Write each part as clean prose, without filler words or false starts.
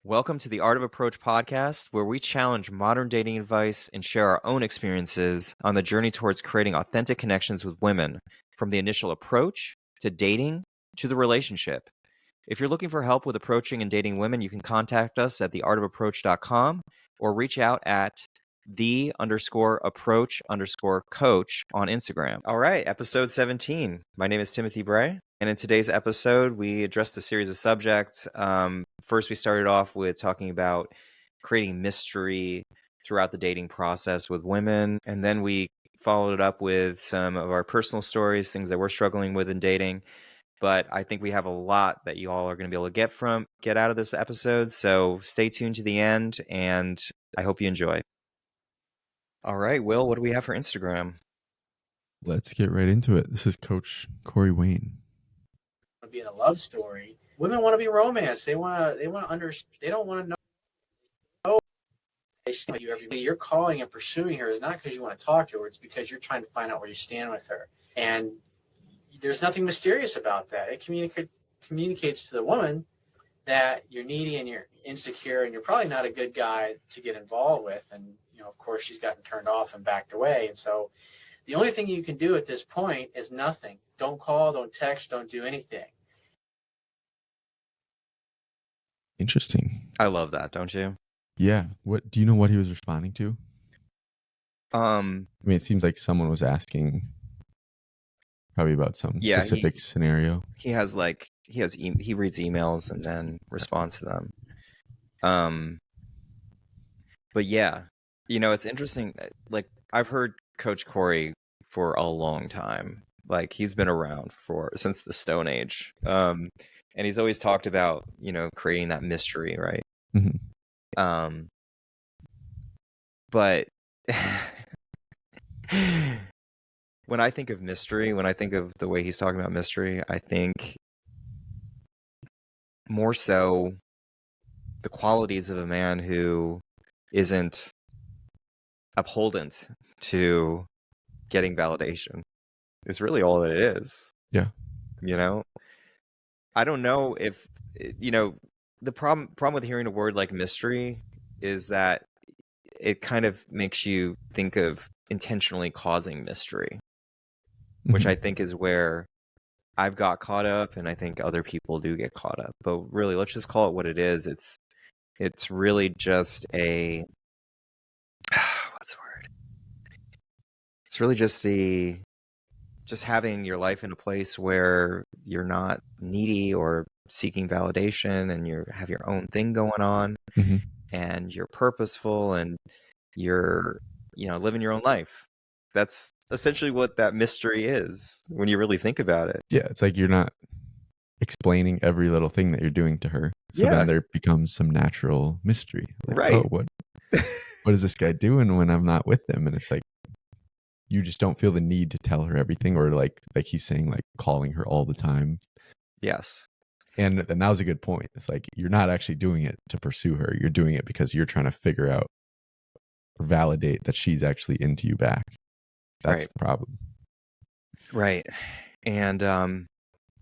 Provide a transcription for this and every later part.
Welcome to the Art of Approach podcast, where we challenge modern dating advice and share our own experiences on the journey towards creating authentic connections with women, from the initial approach to dating to the relationship. If you're looking for help with approaching and dating women, you can contact us at theartofapproach.com or reach out at the_approach_coach on Instagram. All right, episode 17. My name is Timothy Bray, and in today's episode, we addressed a series of subjects. First, we started off with talking about creating mystery throughout the dating process with women, and then we followed it up with some of our personal stories, things that we're struggling with in dating. But I think we have a lot that you all are going to be able to get out of this episode. So stay tuned to the end, and I hope you enjoy. All right, Will, what do we have for Instagram? Let's get right into it. This is Coach Corey Wayne. Be in a love story. Women want to be romanced. They want to they don't want to know you every day. You're calling and pursuing her is not because you want to talk to her. It's because you're trying to find out where you stand with her. And there's nothing mysterious about that. It communicates to the woman that you're needy and you're insecure and you're probably not a good guy to get involved with. And, of course, she's gotten turned off and backed away. And so the only thing you can do at this point is nothing. Don't call, don't text, don't do anything. Interesting. I love that, don't you? Yeah. What do you know what he was responding to? I mean, it seems like someone was asking probably about some specific scenario. He reads emails and then responds to them. But yeah, it's interesting. Like, I've heard Coach Corey for a long time. Like, he's been around since the Stone Age. And he's always talked about, creating that mystery, right? Mm-hmm. But when I think of mystery, when I think of the way he's talking about mystery, I think more so the qualities of a man who isn't upholdent to getting validation is really all that it is. Yeah. I don't know if, the problem with hearing a word like mystery is that it kind of makes you think of intentionally causing mystery, which I think is where I've got caught up, and I think other people do get caught up. But really, let's just call it what it is. It's really just a what's the word? It's really just having your life in a place where you're not needy or seeking validation, and you have your own thing going on, and you're purposeful, and you're living your own life. That's essentially what that mystery is when you really think about it. Yeah, it's like you're not explaining every little thing that you're doing to her. So then there becomes some natural mystery. Like, right. Oh, what is this guy doing when I'm not with him? And it's like you just don't feel the need to tell her everything, or like he's saying, like calling her all the time. Yes. And that was a good point. It's like you're not actually doing it to pursue her. You're doing it because you're trying to figure out or validate that she's actually into you back. That's the problem. Right. And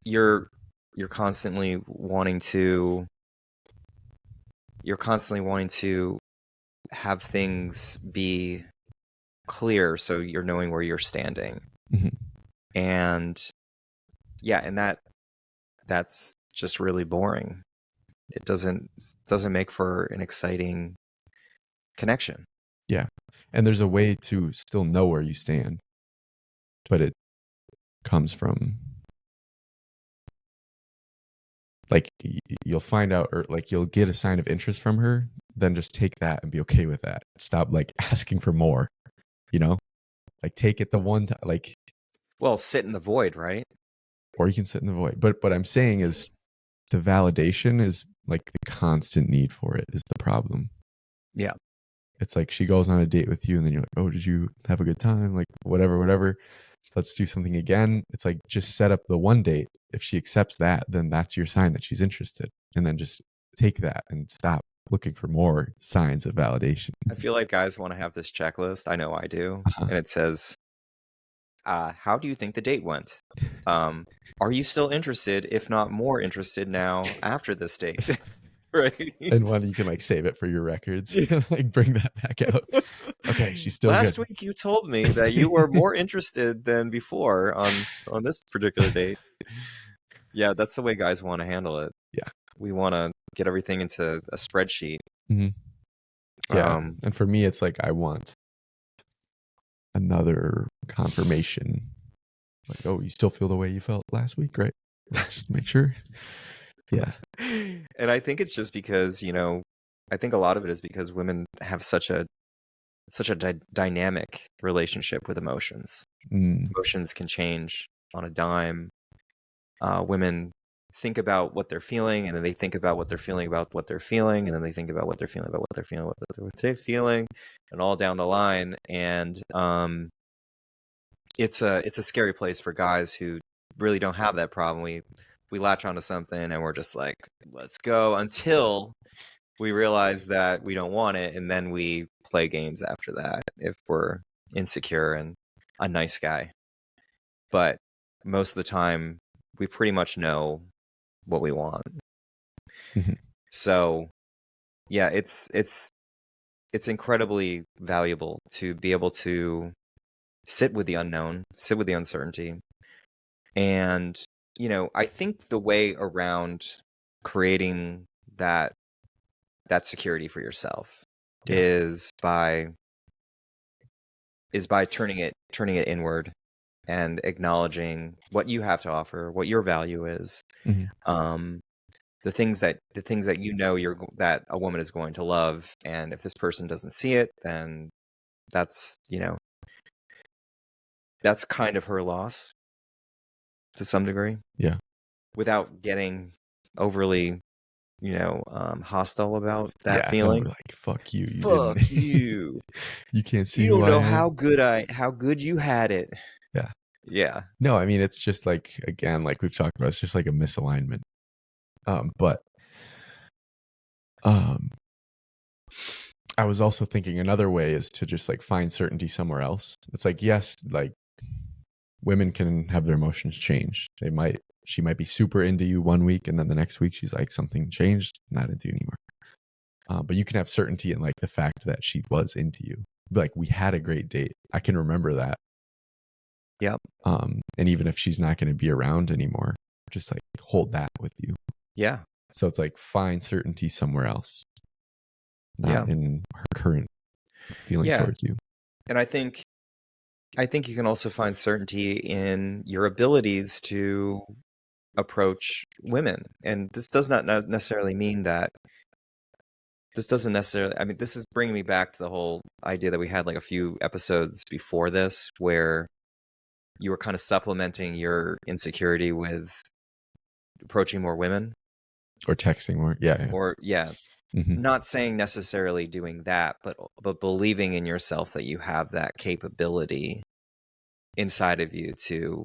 you're constantly wanting to have things be clear, so you're knowing where you're standing. And that's just really boring. It doesn't make for an exciting connection. Yeah. And there's a way to still know where you stand, but it comes from, like, you'll find out, or like you'll get a sign of interest from her, then just take that and be okay with that. Stop like asking for more, like take it the one time, like, well, sit in the void, right? Or you can sit in the void. But what I'm saying is the validation is like the constant need for it is the problem. Yeah. It's like she goes on a date with you and then you're like, oh, did you have a good time? Like, whatever. Let's do something again. It's like, just set up the one date. If she accepts that, then that's your sign that she's interested. And then just take that and stop looking for more signs of validation. I feel like guys want to have this checklist. I know I do. And it says, how do you think the date went? Are you still interested, if not more interested now after this date? Right. And one you can like save it for your records, like bring that back out. Okay, she's still Last good. week you told me that you were more interested than before on this particular date. Yeah, that's the way guys want to handle it. Yeah. We want to get everything into a spreadsheet. Mhm. Yeah. Um, And for me, it's like I want another confirmation. Like, oh, you still feel the way you felt last week, right? Let's just make sure. Yeah. and I think it's just because, I think a lot of it is because women have such a dynamic relationship with emotions. Mm. Emotions can change on a dime. Women think about what they're feeling, and then they think about what they're feeling about what they're feeling, and then they think about what they're feeling about what they're feeling, what they're feeling, and all down the line. And it's a scary place for guys who really don't have that problem. We latch onto something and we're just like, let's go, until we realize that we don't want it, and then we play games after that if we're insecure and a nice guy. But most of the time, we pretty much know what we want. Mhm. So, yeah, it's incredibly valuable to be able to sit with the unknown, sit with the uncertainty. And, I think the way around creating that security for yourself Yeah. is by turning it inward and acknowledging what you have to offer, what your value is. Mhm. The things that that a woman is going to love, and if this person doesn't see it, then that's that's kind of her loss to some degree. Yeah. Without getting overly hostile about that Yeah. No, feeling. we're like, fuck you. You Fuck didn't. you. You can't see You who don't I know am. how good you had it. Yeah. Yeah. No, I mean, it's just like, again, like we've talked about, it's just like a misalignment. But I was also thinking another way is to just like find certainty somewhere else. It's like, yes, like women can have their emotions change. She might be super into you one week, and then the next week she's like, something changed, not into you anymore. But you can have certainty in like the fact that she was into you. Like, we had a great date. I can remember that. Yep. And even if she's not going to be around anymore, just like hold that with you. Yeah. So it's like find certainty somewhere else, not in her current feeling towards you. And I think you can also find certainty in your abilities to approach women. And this does not necessarily mean that this is bringing me back to the whole idea that we had like a few episodes before this, where you were kind of supplementing your insecurity with approaching more women. Or texting more. Yeah. Or, Mm-hmm. not saying necessarily doing that, but believing in yourself that you have that capability inside of you to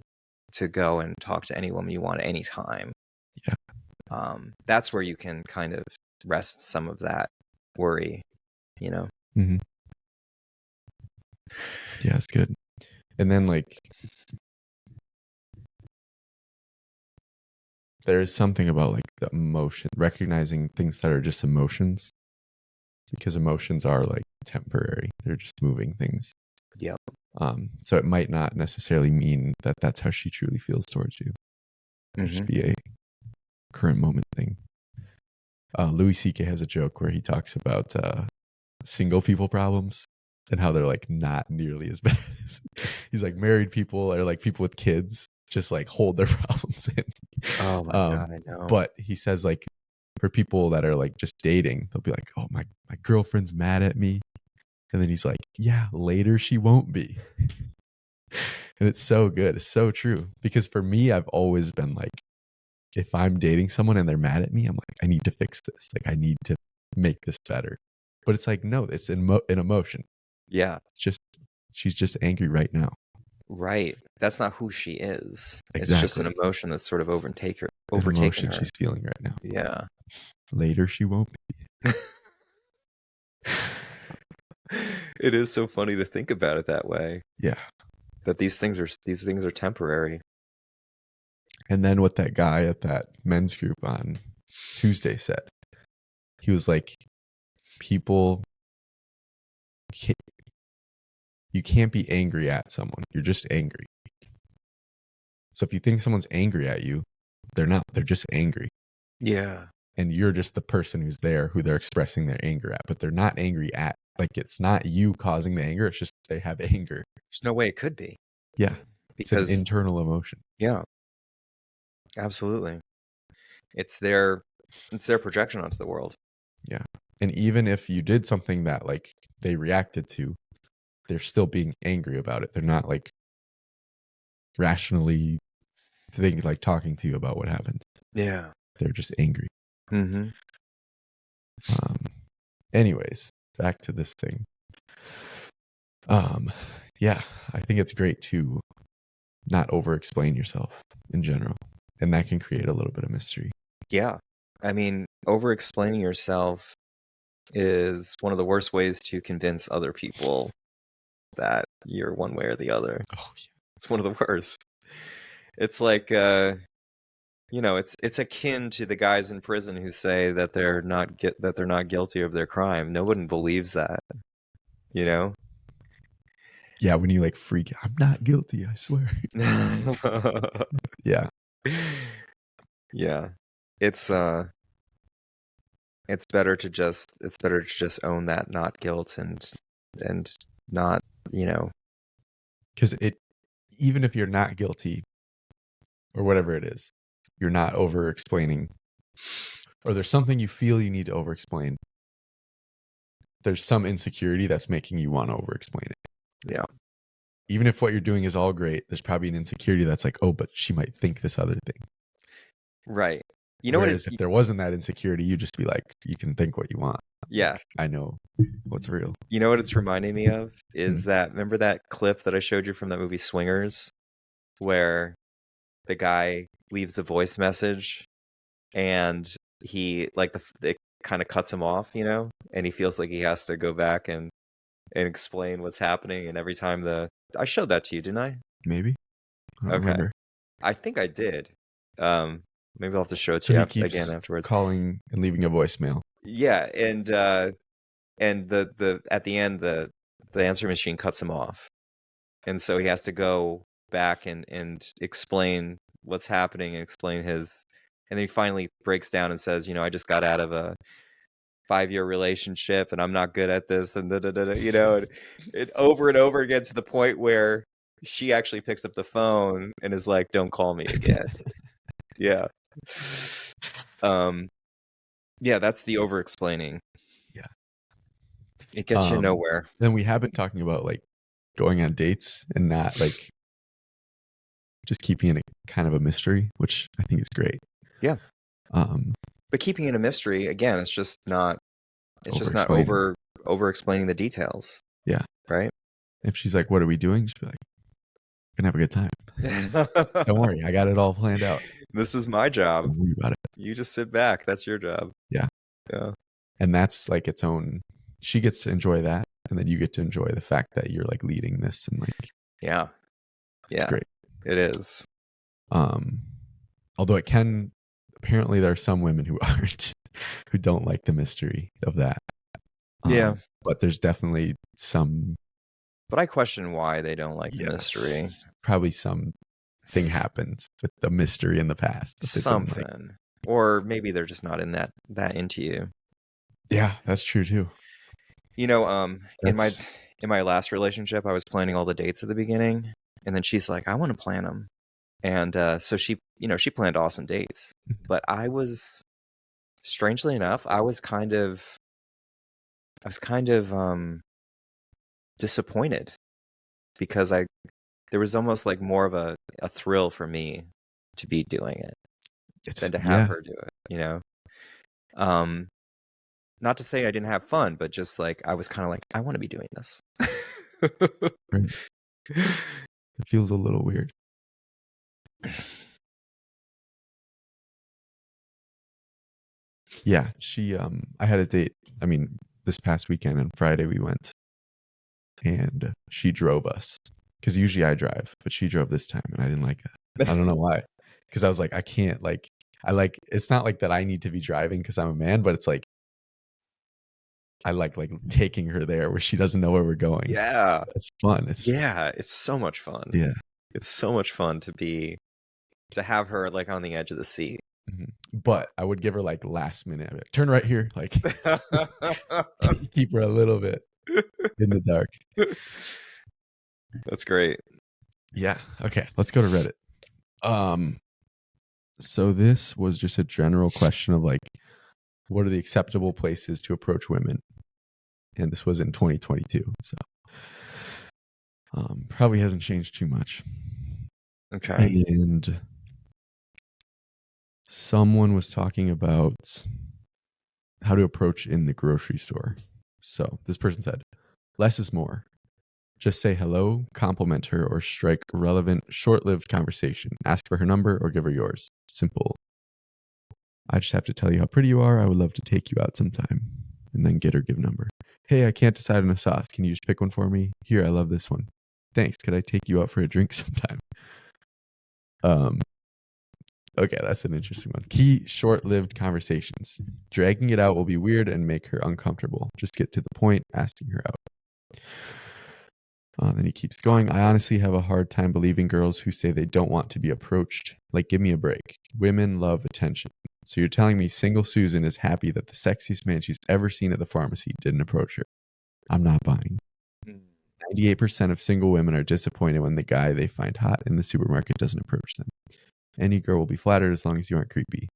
go and talk to any woman you want at any time. Yeah. That's where you can kind of rest some of that worry, Mm-hmm. Yeah, it's good. And then like there is something about like the emotion, recognizing things that are just emotions, because emotions are like temporary. They're just moving things. Yep. So it might not necessarily mean that that's how she truly feels towards you. It could just be a current moment thing. Louis C.K. has a joke where he talks about single people problems and how they're like not nearly as bad as he's like married people or like people with kids just like hold their problems in. Oh my God, I know. But he says like for people that are like just dating, they'll be like, oh, my girlfriend's mad at me. And then he's like, yeah, later she won't be. And it's so good. It's so true. Because for me, I've always been like, if I'm dating someone and they're mad at me, I'm like, I need to fix this. Like, I need to make this better. But it's like, no, it's an emotion. Yeah. It's just, she's just angry right now. Right. That's not who she is. Exactly. It's just an emotion that's sort of overtaken emotion her. She's feeling right now. Yeah. Later she won't be. It is so funny to think about it that way. Yeah. That these things are temporary. And then what that guy at that men's group on Tuesday said, he was like, people, you can't be angry at someone. You're just angry. So if you think someone's angry at you, they're not. They're just angry. Yeah. And you're just the person who's there, who they're expressing their anger at. But they're not angry at. Like, it's not you causing the anger. It's just they have anger. There's no way it could be. Yeah. Because it's an internal emotion. Yeah. Absolutely. It's their projection onto the world. Yeah. And even if you did something that like they reacted to, they're still being angry about it. They're not like rationally talking to you about what happened. Yeah. They're just angry. Mm-hmm. Anyways, back to this thing. Yeah, I think it's great to not over-explain yourself in general. And that can create a little bit of mystery. Yeah. I mean, over-explaining yourself is one of the worst ways to convince other people that you're one way or the other. Oh, yeah. It's one of the worst. It's like, it's akin to the guys in prison who say that they're not guilty of their crime. No one believes that, you know? Yeah, when you like freak out, I'm not guilty, I swear. Yeah. Yeah. It's better to just own that not guilt and not, because even if you're not guilty or whatever it is, you're not over explaining, or there's something you feel you need to over explain, there's some insecurity that's making you want to over explain it. Yeah. Even if what you're doing is all great, there's probably an insecurity that's like, oh, but she might think this other thing. Right. Whereas if there wasn't that insecurity, you just be like, you can think what you want. Yeah. Like, I know what's real. You know what it's reminding me of is that, remember that clip that I showed you from that movie Swingers, where the guy leaves the voice message and he it kind of cuts him off, and he feels like he has to go back and explain what's happening. And every time I showed that to you, didn't I? Maybe. I don't remember. I think I did. Maybe I'll have to show it So to he you keeps again afterwards. Calling and leaving a voicemail. Yeah, and the at the end the answer machine cuts him off, and so he has to go back and explain what's happening and explain his, and then he finally breaks down and says, I just got out of a 5-year relationship and I'm not good at this, and and over and over again, to the point where she actually picks up the phone and is like, "Don't call me again." Yeah. Yeah, that's the over-explaining. Yeah. It gets you nowhere. Then we have been talking about like going on dates and not like just keeping it kind of a mystery, which I think is great. Yeah. But keeping it a mystery, again, it's just not over-explaining the details. Yeah. Right? If she's like, "What are we doing?" She'll be like, "Gonna have a good time. Don't worry, I got it all planned out. This is my job. Don't worry about it. You just sit back. That's your job." Yeah. Yeah. And that's like its own. She gets to enjoy that, and then you get to enjoy the fact that you're like leading this and like. Yeah. It's great. It is. Although it can. Apparently, there are some women who aren't, who don't like the mystery of that. Yeah. But there's definitely some. But I question why they don't like the mystery. Probably something happened with the mystery in the past. Something. Or maybe they're just not in that into you. Yeah, that's true too. In my last relationship, I was planning all the dates at the beginning, and then she's like, "I want to plan them." And so she planned awesome dates. But I was, strangely enough, I was kind of disappointed, because there was almost like more of a thrill for me to be doing it than to have her do it, not to say I didn't have fun, but just like I was kind of like, I want to be doing this. It feels a little weird. Yeah, I had a date. I mean, this past weekend on Friday we went, and she drove us, because usually I drive, but she drove this time, and I didn't like that. I don't know why, because I was like, I can't, like, it's not like that I need to be driving because I'm a man, but it's like I like taking her there where she doesn't know where we're going. Yeah. It's fun. It's so much fun. Yeah. It's so much fun to have her like on the edge of the seat. But I would give her like last minute, turn right here, like keep her a little bit in the dark. That's great. Yeah. Okay. Let's go to Reddit. So this was just a general question of like, what are the acceptable places to approach women? And this was in 2022. So probably hasn't changed too much. Okay. And someone was talking about how to approach in the grocery store. So this person said, less is more. Just say hello, compliment her, or strike a relevant, short-lived conversation. Ask for her number or give her yours. Simple. I just have to tell you how pretty you are. I would love to take you out sometime. And then get her give number. Hey, I can't decide on a sauce. Can you just pick one for me? Here, I love this one. Thanks. Could I take you out for a drink sometime? Okay, that's an interesting one. Key short-lived conversations. Dragging it out will be weird and make her uncomfortable. Just get to the point, asking her out. Then he keeps going. I honestly have a hard time believing girls who say they don't want to be approached. Like, give me a break. Women love attention. So you're telling me single Susan is happy that the sexiest man she's ever seen at the pharmacy didn't approach her? I'm not buying. 98% of single women are disappointed when the guy they find hot in the supermarket doesn't approach them. Any girl will be flattered as long as you aren't creepy.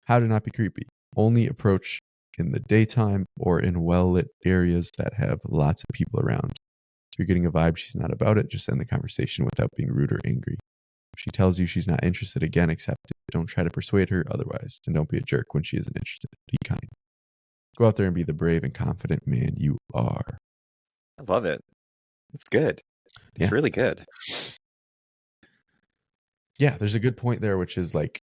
How to not be creepy? Only approach in the daytime or in well-lit areas that have lots of people around. If you're getting a vibe she's not about it, just end the conversation without being rude or angry. If she tells you she's not interested, again, accept it. Don't try to persuade her otherwise, and don't be a jerk when she isn't interested. Be kind. Go out there and be the brave and confident man you are. I love it. It's good. It's really good. Yeah, there's a good point there, which is like,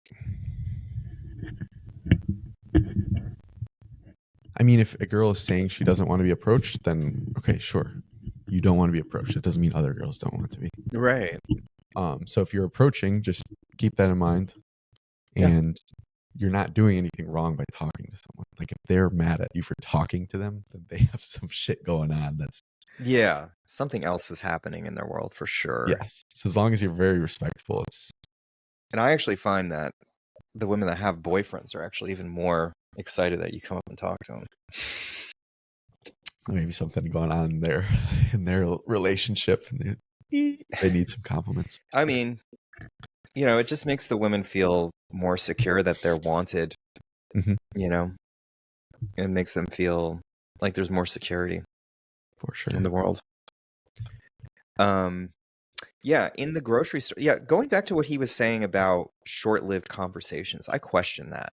I mean, if a girl is saying she doesn't want to be approached, then okay, sure. You don't want to be approached. It doesn't mean other girls don't want to be. Right. So if you're approaching, just keep that in mind. And you're not doing anything wrong by talking to someone. Like if they're mad at you for talking to them, then they have some shit going on. Something else is happening in their world for sure. Yes. So as long as you're very respectful, and I actually find that the women that have boyfriends are actually even more excited that you come up and talk to them. Maybe something going on in their relationship, and they need some compliments. I mean, it just makes the women feel more secure that they're wanted. It makes them feel like there's more security for sure in the world. In the grocery store. Yeah, going back to what he was saying about short-lived conversations, I question that.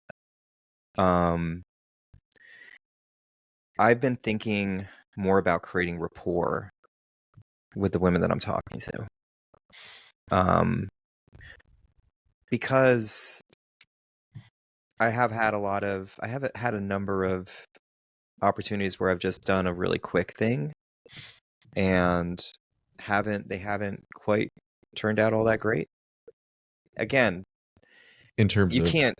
I've been thinking more about creating rapport with the women that I'm talking to. Because I have had a number of opportunities where I've just done a really quick thing and they haven't quite turned out all that great. Again, in terms you of can't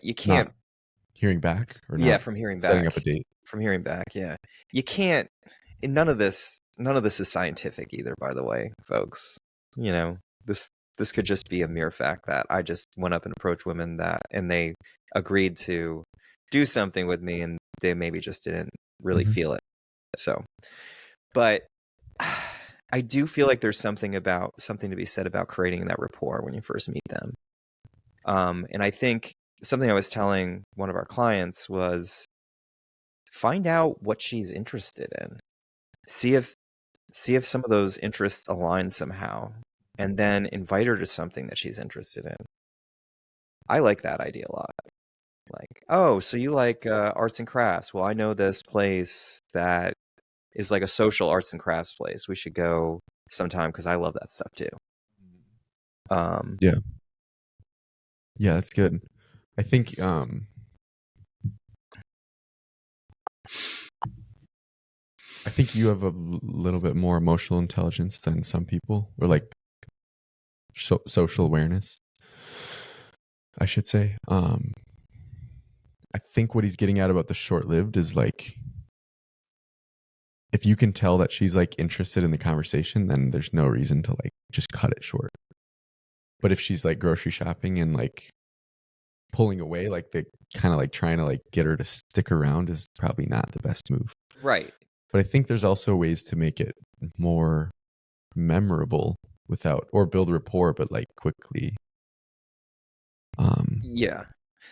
hearing back or from hearing back, setting up a date. From hearing back, yeah. You can't, and none of this is scientific either, by the way, folks. This could just be a mere fact that I just went up and approached women and they agreed to do something with me and they maybe just didn't really feel it. So, but I do feel like there's something to be said about creating that rapport when you first meet them. And I think something I was telling one of our clients was find out what she's interested in. See if some of those interests align somehow, and then invite her to something that she's interested in. I like that idea a lot. Like, oh, so you like arts and crafts? Well, I know this place that is like a social arts and crafts place. We should go sometime because I love that stuff too. Yeah, that's good. I think you have a little bit more emotional intelligence than some people, or like social awareness, I should say. I think what he's getting at about the short-lived is like if you can tell that she's like interested in the conversation, then there's no reason to like just cut it short. But if she's like grocery shopping and like pulling away, like the kind of like trying to like get her to stick around is probably not the best move. Right. But I think there's also ways to make it more memorable without, or build rapport, but like quickly. Yeah.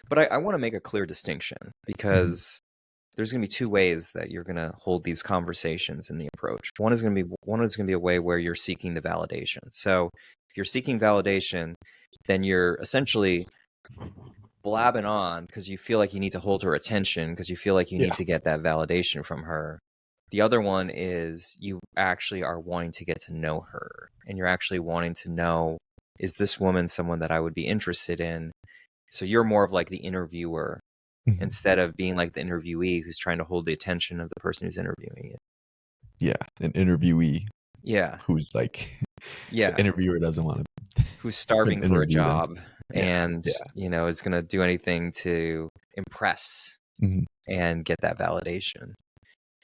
But I want to make a clear distinction, because there's going to be two ways that you're going to hold these conversations in the approach. One is going to be a way where you're seeking the validation. So if you're seeking validation, then you're essentially blabbing on because you feel like you need to hold her attention, because you feel like you need to get that validation from her. The other one is you actually are wanting to get to know her, and you're actually wanting to know, is this woman someone that I would be interested in? So you're more of like the interviewer instead of being like the interviewee who's trying to hold the attention of the person who's interviewing you. Yeah, an interviewee. Yeah. Who's like, yeah, the interviewer doesn't want to. Who's starving for a interview them. job and you know is going to do anything to impress and get that validation.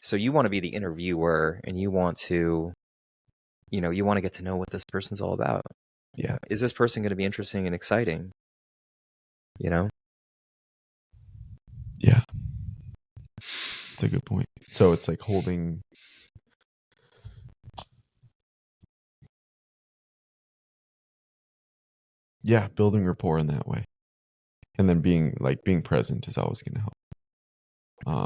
So you want to be the interviewer, and you want to, you want to get to know what this person's all about. Yeah. Is this person going to be interesting and exciting? Yeah. That's a good point. So it's like holding. Yeah, building rapport in that way. And then being present is always going to help.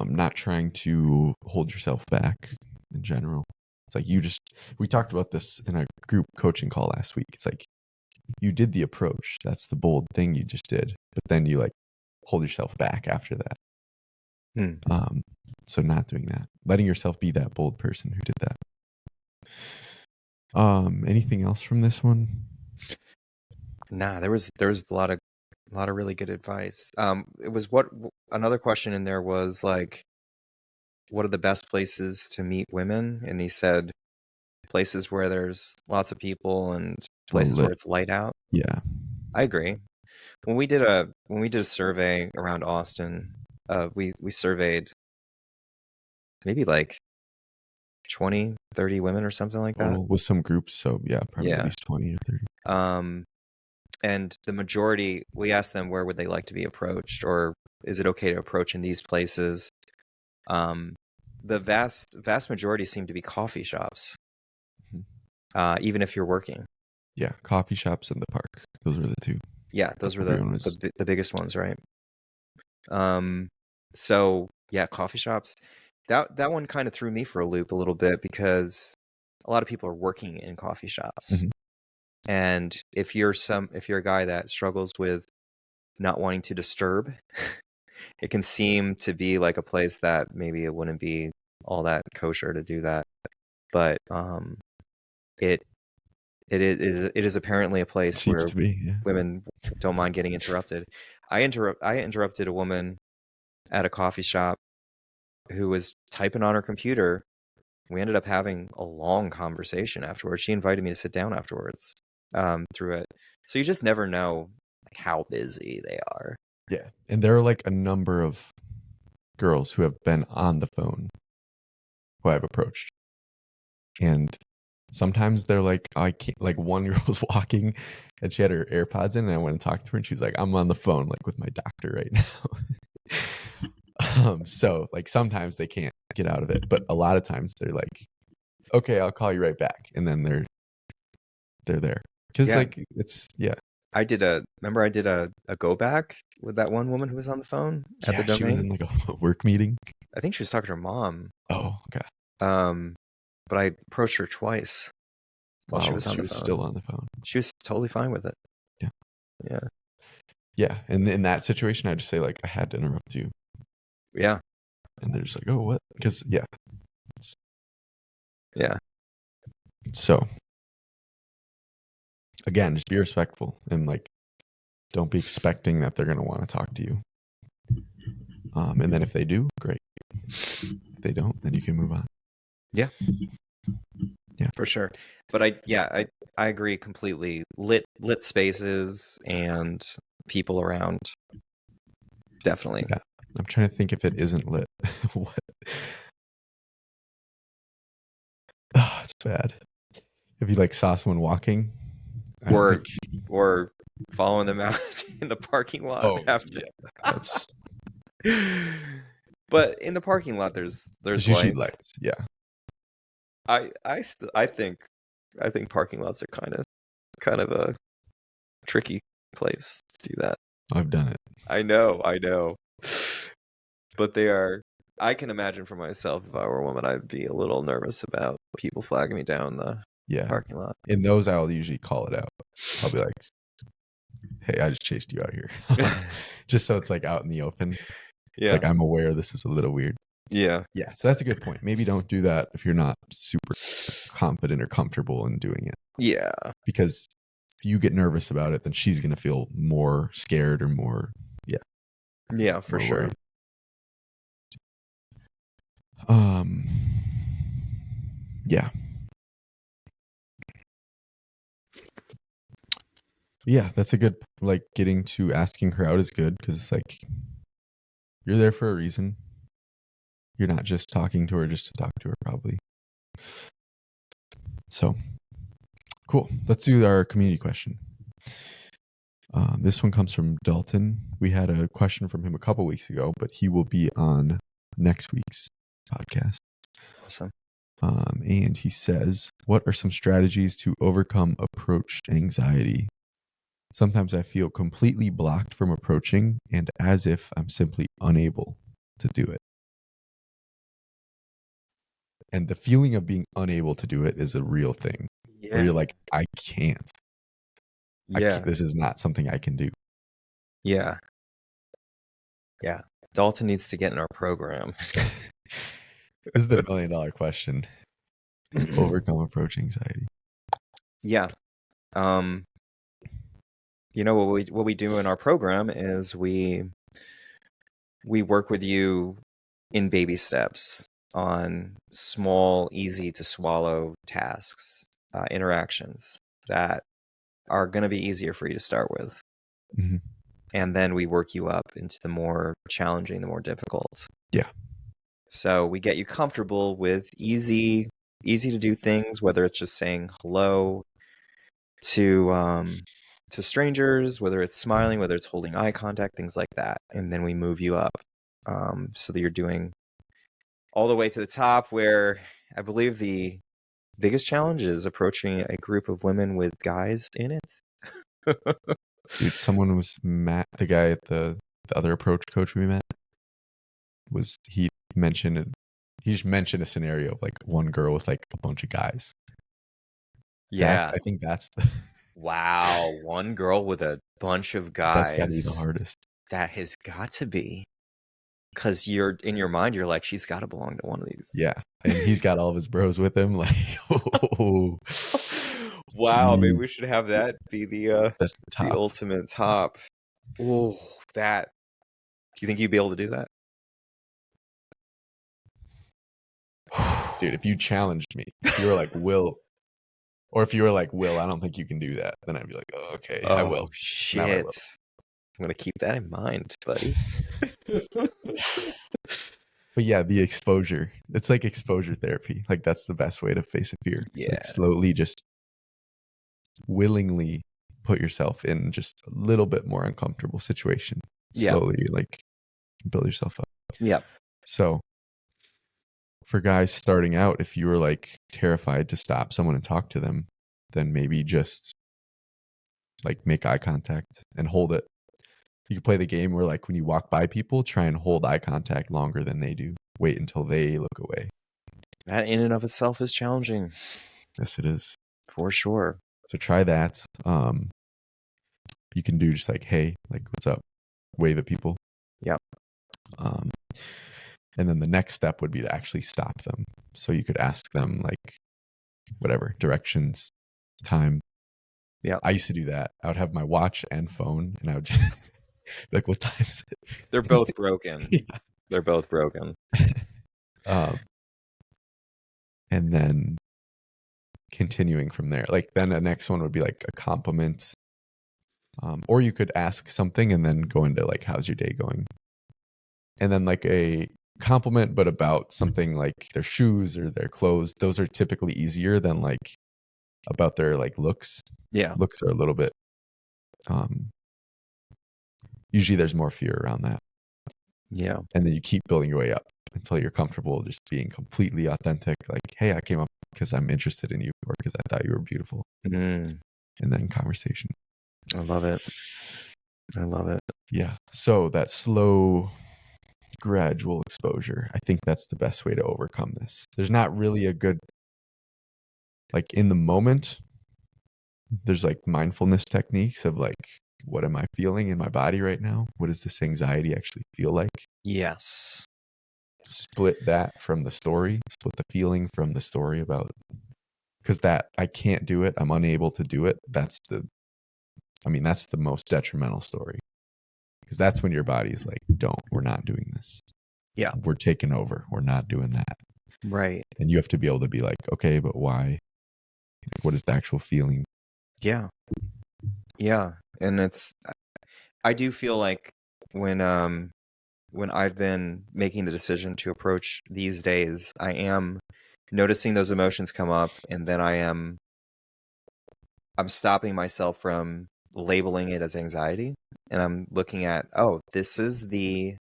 Not trying to hold yourself back in general. It's like we talked about this in a group coaching call last week. It's like you did the approach. That's the bold thing you just did. But then you like hold yourself back after that. So not doing that. Letting yourself be that bold person who did that. Anything else from this one? Nah, there was a lot of really good advice. It was another question in there was like, what are the best places to meet women? And he said places where there's lots of people and places where it's light out. Yeah, I agree. When we did a survey around Austin, we surveyed maybe like 20, 30 women or something like that. With some groups, so yeah, probably at least 20 or 30. And the majority, we asked them where would they like to be approached, or is it okay to approach in these places? The vast majority seem to be coffee shops, even if you're working. Yeah, coffee shops in the park. Those were the two. Yeah, those were the biggest ones, right? So yeah, coffee shops. That one kind of threw me for a loop a little bit, because a lot of people are working in coffee shops. And if you're a guy that struggles with not wanting to disturb, it can seem to be like a place that maybe it wouldn't be all that kosher to do that. But it is apparently a place where women don't mind getting interrupted. I interrupted a woman at a coffee shop who was typing on her computer. We ended up having a long conversation afterwards. She invited me to sit down afterwards through it. So you just never know how busy they are. Yeah. And there are like a number of girls who have been on the phone who I've approached. And sometimes they're like, I can't, like one girl was walking and she had her AirPods in, and I went and talked to her and she's like, I'm on the phone like with my doctor right now. So like sometimes they can't get out of it, but a lot of times they're like, okay, I'll call you right back. And then they're there. Cause like it's, I did a go back with that one woman who was on the phone at the domain. She was in like a work meeting. I think she was talking to her mom. Oh, okay. But I approached her twice while she was on the phone. Still on the phone. She was totally fine with it. Yeah. And in that situation, I just say like, I had to interrupt you. Yeah. And they're just like, oh, what? Because yeah. So again, just be respectful and like, don't be expecting that they're going to want to talk to you. And then if they do, great. If they don't, then you can move on. Yeah, for sure. But I agree completely. Lit spaces and people around, definitely. Yeah. I'm trying to think if it isn't lit. What? it's bad. If you like saw someone walking, I don't Or think. or following them out in the parking lot Oh after. yeah, that's But in the parking lot, there's it's usually lights. lights. Yeah, I think parking lots are kind of a tricky place to do that. I've done it. I know. But they are. I can imagine for myself, if I were a woman, I'd be a little nervous about people flagging me down the Yeah, parking lot. in those I'll usually call it out. I'll be like, "Hey, I just chased you out here," just so it's like out in the open. It's Yeah. like I'm aware this is a little weird. Yeah. Yeah, so that's a good point. Maybe don't do that if you're not super confident or comfortable in doing it, Yeah. because if you get nervous about it, then she's gonna feel more scared or more, Yeah, for more sure. worried. Yeah. Yeah, that's a good, like, getting to asking her out is good, because it's like you're there for a reason. You're not just talking to her just to talk to her, probably. So cool. Let's do our community question. This one comes from Dalton. We had a question from him a couple weeks ago, but he will be on next week's podcast. Awesome. And he says, what are some strategies to overcome approach anxiety? Sometimes I feel completely blocked from approaching and as if I'm simply unable to do it. And the feeling of being unable to do it is a real thing. Where you're like, I can't. Yeah. This is not something I can do. Yeah. Yeah. Dalton needs to get in our program. This is the $1 million question. Overcome approach anxiety. Yeah. You know, what we do in our program is we work with you in baby steps on small, easy to swallow tasks, interactions that are going to be easier for you to start with. Mm-hmm. And then we work you up into the more challenging, the more difficult. Yeah. So we get you comfortable with easy to do things, whether it's just saying hello to strangers, whether it's smiling, whether it's holding eye contact, things like that. And then we move you up so that you're doing all the way to the top, where I believe the biggest challenge is approaching a group of women with guys in it. Dude, someone was Matt, the guy at the other approach coach we met, he just mentioned a scenario of like one girl with like a bunch of guys. Yeah. I think that's the Wow, one girl with a bunch of guys. That's got to be the hardest. That has got to be. Because you're in your mind, you're like, she's got to belong to one of these. Yeah. And he's got all of his bros with him. Like, oh. Wow, geez. maybe we should have that be that's the top. The ultimate top. Oh, that. Do you think you'd be able to do that? Dude, if you challenged me, if you were like, Will, or if you were like, Will, I don't think you can do that, then I'd be like, oh, okay, I will. Shit. Now I will. I'm going to keep that in mind, buddy. But yeah, the exposure. It's like exposure therapy. Like that's the best way to face a fear. It's like slowly just willingly put yourself in just a little bit more uncomfortable situation. Slowly like build yourself up. Yeah. So for guys starting out, if you were like terrified to stop someone and talk to them, then maybe just like make eye contact and hold it. You can play the game where like when you walk by people, try and hold eye contact longer than they do. Wait until they look away. That in and of itself is challenging. Yes, it is. For sure. So try that. You can do just like, hey, like what's up? Wave at people. Yep. And then the next step would be to actually stop them. So you could ask them like whatever, directions, time. Yeah. I used to do that. I would have my watch and phone and I would just be like, what time is it? They're both broken. Yeah. They're both broken. And then continuing from there. Like then the next one would be like a compliment. Or you could ask something and then go into like, how's your day going? And then like compliment, but about something like their shoes or their clothes, those are typically easier than like about their like looks. Yeah. Looks are a little bit, usually there's more fear around that. Yeah. And then you keep building your way up until you're comfortable just being completely authentic. Like, hey, I came up because I'm interested in you or because I thought you were beautiful. Mm, And then conversation. I love it. I love it. Yeah. So that slow, gradual exposure, I think that's the best way to overcome this. There's not really a good, like in the moment, there's like mindfulness techniques of like, what am I feeling in my body right now? What does this anxiety actually feel like? Yes. Split that from the story, split the feeling from the story about, because that I can't do it, I'm unable to do it. That's the most detrimental story. Because that's when your body's like, we're not doing this. Yeah. We're taking over. We're not doing that. Right. And you have to be able to be like, okay, but why? Like, what is the actual feeling? Yeah. Yeah. And I do feel like when I've been making the decision to approach these days, I am noticing those emotions come up, and then I'm stopping myself from labeling it as anxiety, and I'm looking at, oh, this is the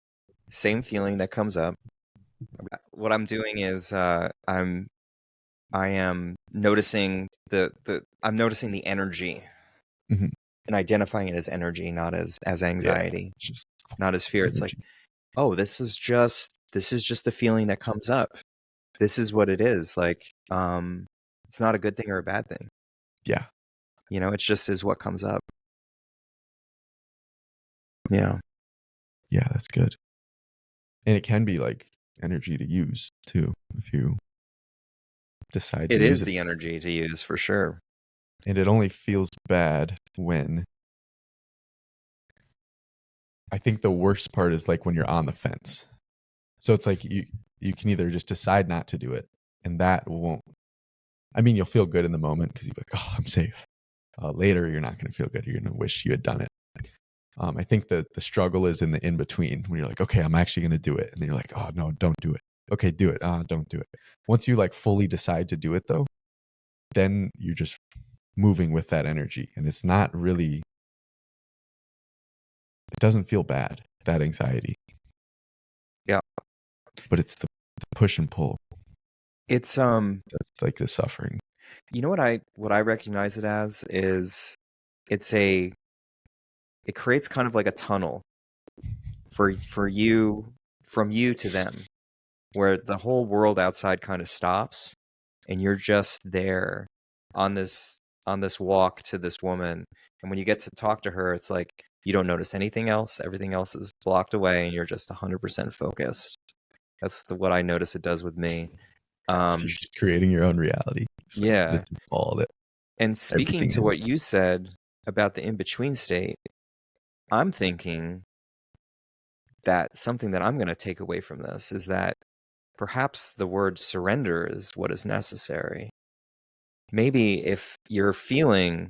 same feeling that comes up. What I'm doing is I am noticing I'm noticing the energy Mhm. and identifying it as energy, not as anxiety, It's just not as fear. It's like, energy. oh, this is just the feeling that comes up. This is what it is. Like, it's not a good thing or a bad thing. Yeah. You know, it just is what comes up. Yeah. Yeah, that's good. And it can be like energy to use too, if you decide It to use is it. the energy to use for sure. And it only feels bad when, I think the worst part is like when you're on the fence. So it's like you can either just decide not to do it, and that won't, I mean, you'll feel good in the moment because you're like, oh, I'm safe. Later, you're not going to feel good. You're going to wish you had done it. I think the struggle is in the in between when you're like, okay, I'm actually going to do it. And then you're like, oh, no, don't do it. Okay, do it. Don't do it. Once you like fully decide to do it, though, then you're just moving with that energy. And it's not really, it doesn't feel bad, that anxiety. Yeah. But it's the push and pull. It's That's like the suffering. you know what I recognize it as is it creates kind of like a tunnel for you, from you to them, where the whole world outside kind of stops and you're just there on this walk to this woman. And when you get to talk to her, it's like you don't notice anything else. Everything else is blocked away and you're just 100% focused. That's what I notice it does with me. So you're just creating your own reality. It's like, Yeah. this is all that And speaking everything to what is. you said about the in-between state, I'm thinking that something that I'm going to take away from this is that perhaps the word surrender is what is necessary. Maybe if you're feeling,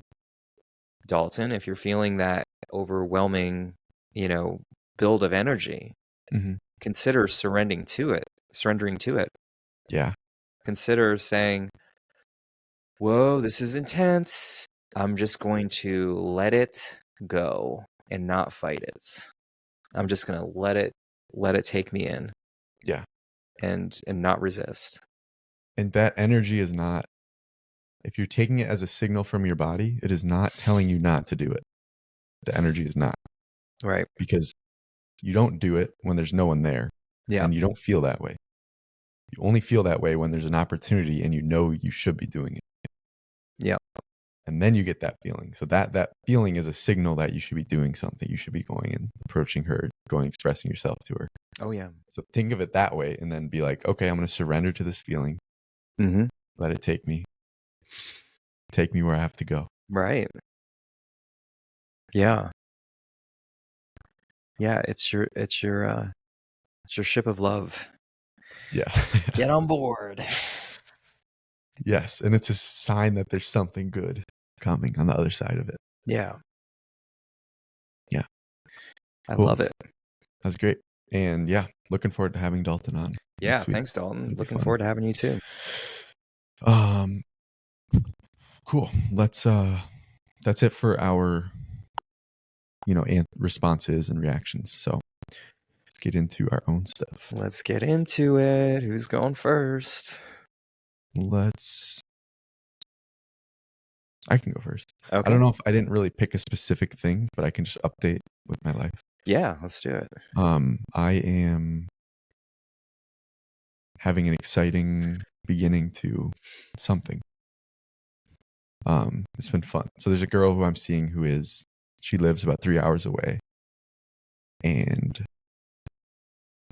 Dalton, if you're feeling that overwhelming, build of energy, Mhm. consider surrendering to it. Yeah. Consider saying, whoa, this is intense. I'm just going to let it go and not fight it. I'm just going to let it take me in. Yeah. And not resist. And that energy is not, if you're taking it as a signal from your body, it is not telling you not to do it. The energy is not. Right. Because you don't do it when there's no one there. Yeah. And you don't feel that way. You only feel that way when there's an opportunity and you know you should be doing it. Yeah. And then you get that feeling. So that feeling is a signal that you should be doing something. You should be going and approaching her, expressing yourself to her. Oh, yeah. So think of it that way and then be like, okay, I'm going to surrender to this feeling. Mm-hmm. Let it take me where I have to go. Right. Yeah. Yeah. It's your ship of love. Yeah. Get on board. Yes. And it's a sign that there's something good coming on the other side of it. Yeah. Yeah. I Cool. love it. That's great. And yeah, looking forward to having Dalton on. Yeah, next week. thanks, Dalton. It'll be Looking fun. forward to having you too. Cool. Let's that's it for our responses and reactions. So let's get into our own stuff. Let's get into it. Who's going first? I can go first. Okay. I don't know if I didn't really pick a specific thing, but I can just update with my life. Yeah, let's do it. I am having an exciting beginning to something. It's been fun. So there's a girl who I'm seeing she lives about 3 hours away. And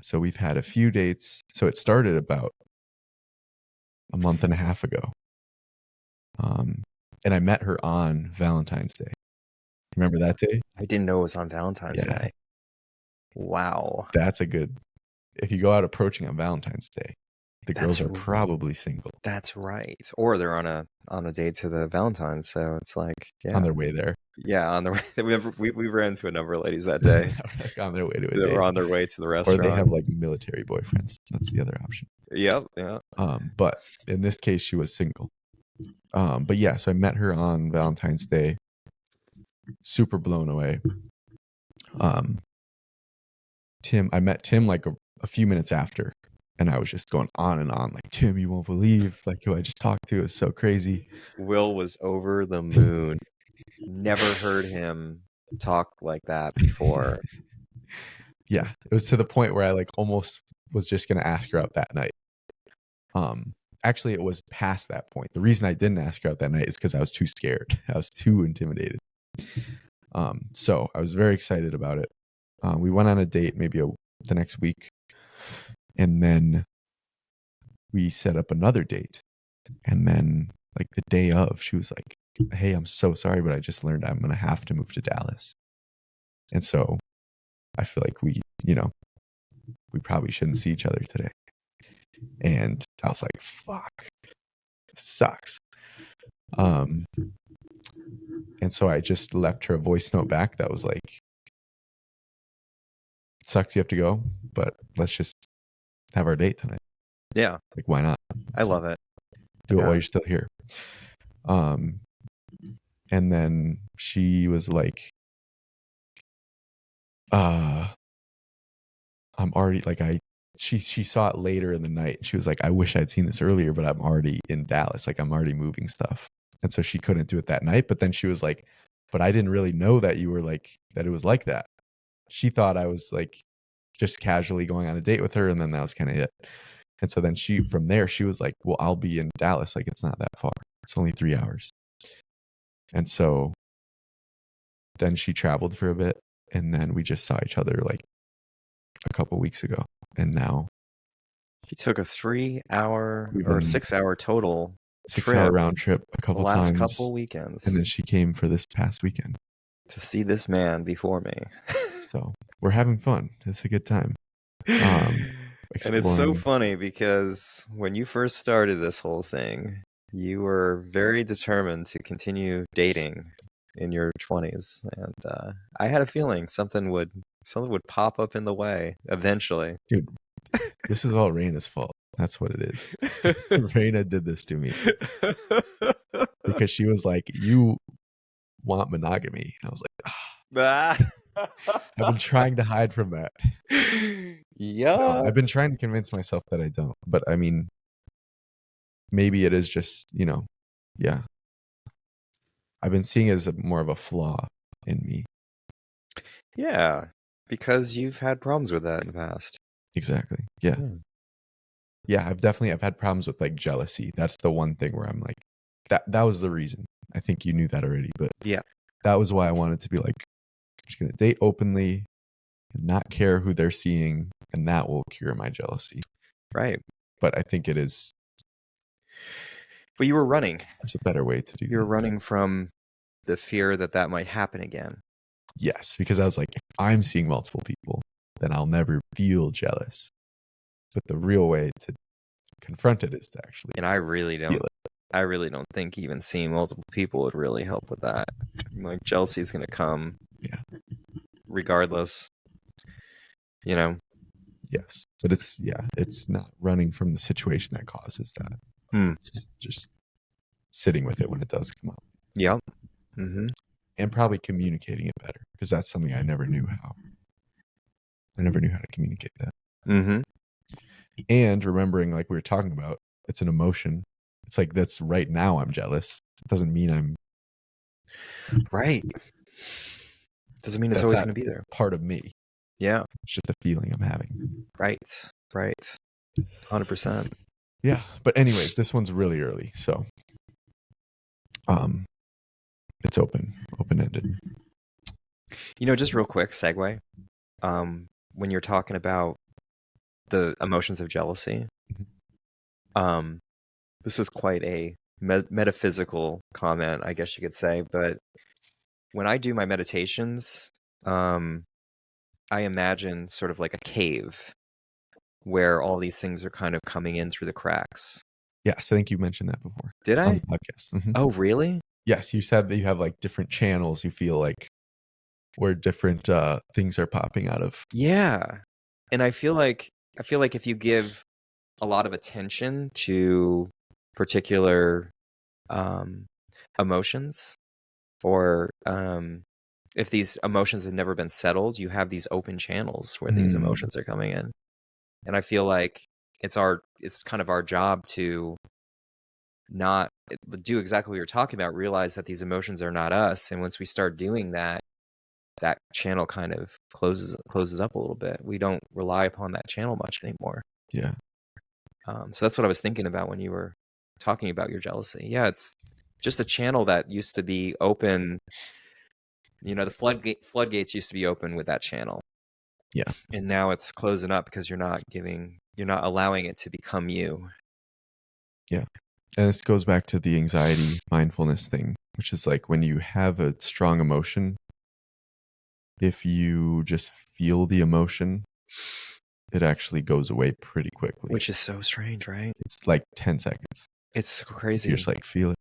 so we've had a few dates. So it started about a month and a half ago. And I met her on Valentine's Day. Remember that day? I didn't know it was on Valentine's Day. Wow. That's if you go out approaching on Valentine's Day, the girls are probably single. That's right. Or they're on a date to the Valentine's. So it's like, on their way there. Yeah, on the way. We ran into a number of ladies that day. On their way to a date. They were on their way to the restaurant. Or they have like military boyfriends. That's the other option. Yep. Yeah. But in this case, she was single. But yeah, so I met her on Valentine's Day. Super blown away. I met Tim like a few minutes after, and I was just going on and on like, Tim, you won't believe like who I just talked to. It's so crazy. Will was over the moon. Never heard him talk like that before. Yeah, it was to the point where I like almost was just going to ask her out that night. Actually, it was past that point. The reason I didn't ask her out that night is because I was too scared. I was too intimidated. So I was very excited about it. We went on a date maybe the next week, and then we set up another date. And then like the day of, she was like, hey, I'm so sorry, but I just learned I'm going to have to move to Dallas. And so I feel like we probably shouldn't see each other today. And I was like, fuck, sucks. And so I just left her a voice note back that was like, it sucks you have to go, but let's just have our date tonight. Yeah. Like, why not? I love it. Do it while you're still here. And then she was like, I'm already like, she saw it later in the night. She was like, I wish I'd seen this earlier, but I'm already in Dallas. Like, I'm already moving stuff. And so she couldn't do it that night. But then she was like, but I didn't really know that you were like, that it was like that. She thought I was like just casually going on a date with her. And then that was kind of it. And so then from there, she was like, well, I'll be in Dallas. Like, it's not that far. It's only 3 hours. And so then she traveled for a bit. And then we just saw each other like a couple weeks ago. And now he took a 3 hour or 6 hour total 6 hour round trip a couple times. Last couple weekends. And then she came for this past weekend to see this man before me. So we're having fun. It's a good time. And it's so funny because when you first started this whole thing, you were very determined to continue dating in your 20s. And I had a feeling something would pop up in the way eventually. Dude, this is all Raina's fault. That's what it is. Raina did this to me. Because she was like, you want monogamy. And I was like, I've been trying to hide from that. Yeah. I've been trying to convince myself that I don't. But I mean, maybe it is just, yeah. I've been seeing it as more of a flaw in me. Yeah, because you've had problems with that in the past. Exactly. Yeah. Yeah, I've had problems with like jealousy. That's the one thing where I'm like, that was the reason. I think you knew that already, but yeah, that was why I wanted to be like, I'm just going to date openly and not care who they're seeing, and that will cure my jealousy. Right. But I think it is. But you were running. There's a better way to do that. You're running from the fear that might happen again. Yes, because I was like, if I'm seeing multiple people, then I'll never feel jealous. But the real way to confront it is to actually. And I really don't think even seeing multiple people would really help with that. Like, jealousy is going to come. Yeah. Regardless. You know. Yes. But it's not running from the situation that causes that. It's just sitting with it when it does come up. Yep. Mm-hmm. And probably communicating it better, because that's something I never knew how. I never knew how to communicate that. Mm-hmm. And remembering, like we were talking about, it's an emotion. It's like, that's right now I'm jealous. It doesn't mean I'm Right. Doesn't mean it's that's always not going to be there. part of me. Yeah. It's just a feeling I'm having. Right. 100%. Yeah. But anyways, this one's really early. So it's open-ended. Just real quick segue. When you're talking about the emotions of jealousy, this is quite a metaphysical comment, I guess you could say. But when I do my meditations, I imagine sort of like a cave where all these things are kind of coming in through the cracks. Yes, I think you mentioned that before. Did on I? the podcast. Mm-hmm. Oh, really? Yes, you said that you have like different channels you feel like where different things are popping out of. Yeah. And I feel like if you give a lot of attention to particular emotions, or if these emotions have never been settled, you have these open channels where these emotions are coming in. And I feel like it's kind of our job to not do exactly what you're talking about, realize that these emotions are not us. And once we start doing that, that channel kind of closes up a little bit. We don't rely upon that channel much anymore. Yeah. So that's what I was thinking about when you were talking about your jealousy. Yeah, it's just a channel that used to be open. The floodgates used to be open with that channel. Yeah. And now it's closing up because you're not allowing it to become you. Yeah. And this goes back to the anxiety mindfulness thing, which is like when you have a strong emotion, if you just feel the emotion, it actually goes away pretty quickly. Which is so strange, right? It's like 10 seconds. It's crazy. You're just like, feel it.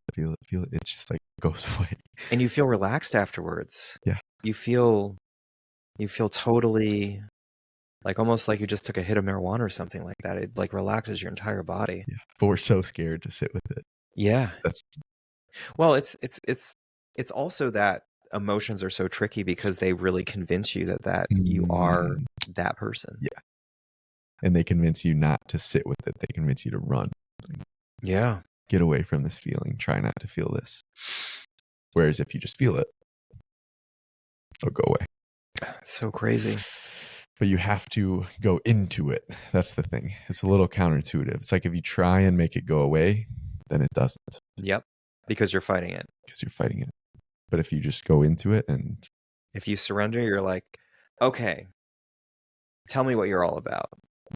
It's just like goes away. And you feel relaxed afterwards. Yeah. You feel totally like almost like you just took a hit of marijuana or something like that. It like relaxes your entire body. Yeah. But we're so scared to sit with it. Yeah. That's well, it's also that emotions are so tricky because they really convince you that you are that person. Yeah. And they convince you not to sit with it. They convince you to run. Yeah. Get away from this feeling. Try not to feel this. Whereas if you just feel it, it'll go away. It's so crazy. But you have to go into it. That's the thing. It's a little counterintuitive. It's like if you try and make it go away, then it doesn't. Yep. Because you're fighting it. But if you just go into it and if you surrender, you're like, okay, tell me what you're all about.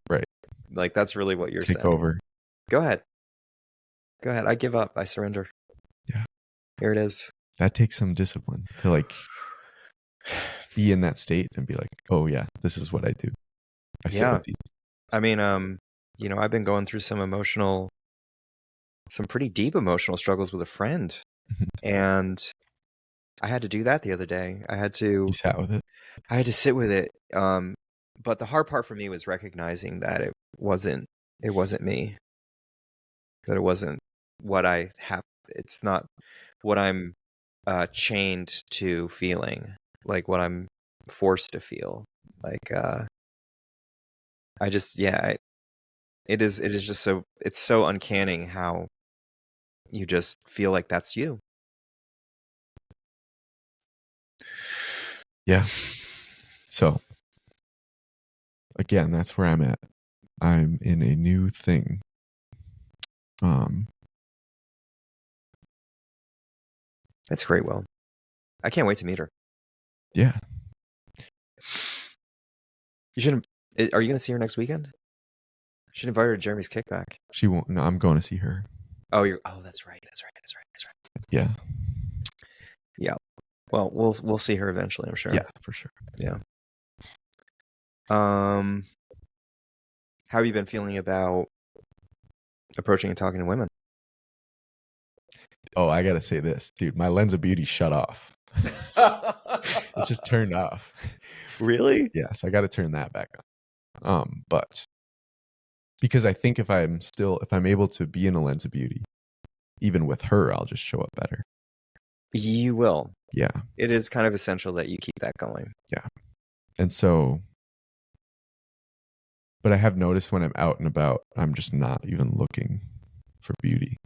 Right. Like that's really what you're saying. Take over. Go ahead. I give up. I surrender. Yeah. Here it is. That takes some discipline to like be in that state and be like, oh yeah, this is what I do. I sit with these. I mean, I've been going through some pretty deep emotional struggles with a friend. And I had to do that the other day. You sat with it? I had to sit with it. But the hard part for me was recognizing that it wasn't me. That it wasn't what I have. It's not what I'm chained to feeling, like what I'm forced to feel. Like it is just it's so uncanny how you just feel like that's you. Yeah. So again, that's where I'm at. I'm in a new thing. That's great, Will. I can't wait to meet her. Yeah. You shouldn't. Are you going to see her next weekend? I should invite her to Jeremy's kickback. She won't. No, I'm going to see her. Oh, that's right. Yeah. Yeah. Well, we'll see her eventually, I'm sure. Yeah, for sure. Yeah. How have you been feeling about approaching and talking to women? Oh, I gotta say this, dude. My lens of beauty shut off. It just turned off. Really? Yeah, so I got to turn that back on. But because I think if I'm able to be in a lens of beauty, even with her, I'll just show up better. You will. Yeah. It is kind of essential that you keep that going. Yeah. And so, but I have noticed when I'm out and about, I'm just not even looking for beauty.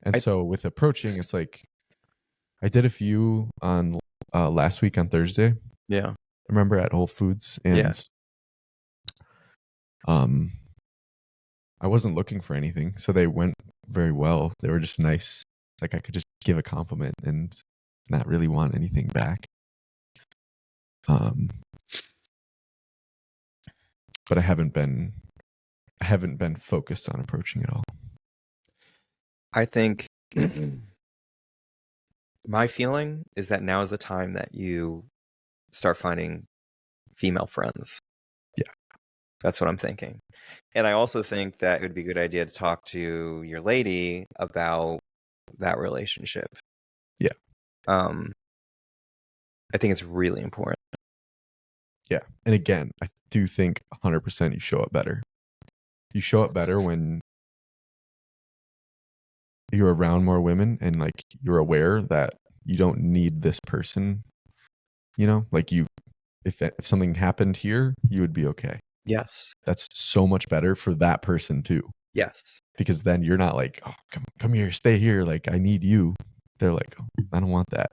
And so with approaching, it's like I did a few on last week on Thursday. Yeah. Remember at Whole Foods, and I wasn't looking for anything, so they went very well. They were just nice. Like I could just give a compliment and not really want anything back. But I haven't been focused on approaching at all. I think my feeling is that now is the time that you start finding female friends. Yeah. That's what I'm thinking. And I also think that it would be a good idea to talk to your lady about that relationship. Yeah. I think it's really important. Yeah. And again, I do think 100% you show up better. You show up better when you're around more women and like you're aware that you don't need this person, you know, like if something happened here, you would be okay. Yes. That's so much better for that person too. Yes. Because then you're not like, oh, come here, stay here. Like, I need you. They're like, oh, I don't want that.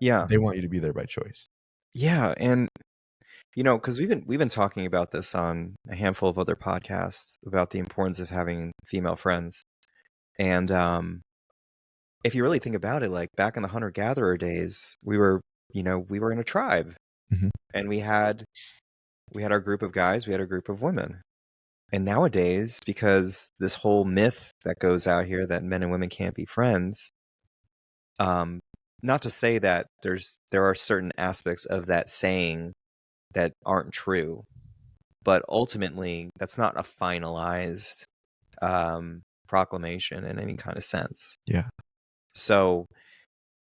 Yeah. They want you to be there by choice. Yeah. And, because we've been talking about this on a handful of other podcasts about the importance of having female friends. And if you really think about it, like back in the hunter-gatherer days, we were in a tribe. Mm-hmm. And we had our group of guys, we had a group of women. And nowadays, because this whole myth that goes out here that men and women can't be friends, not to say that there are certain aspects of that saying that aren't true, but ultimately that's not a finalized proclamation in any kind of sense. Yeah. So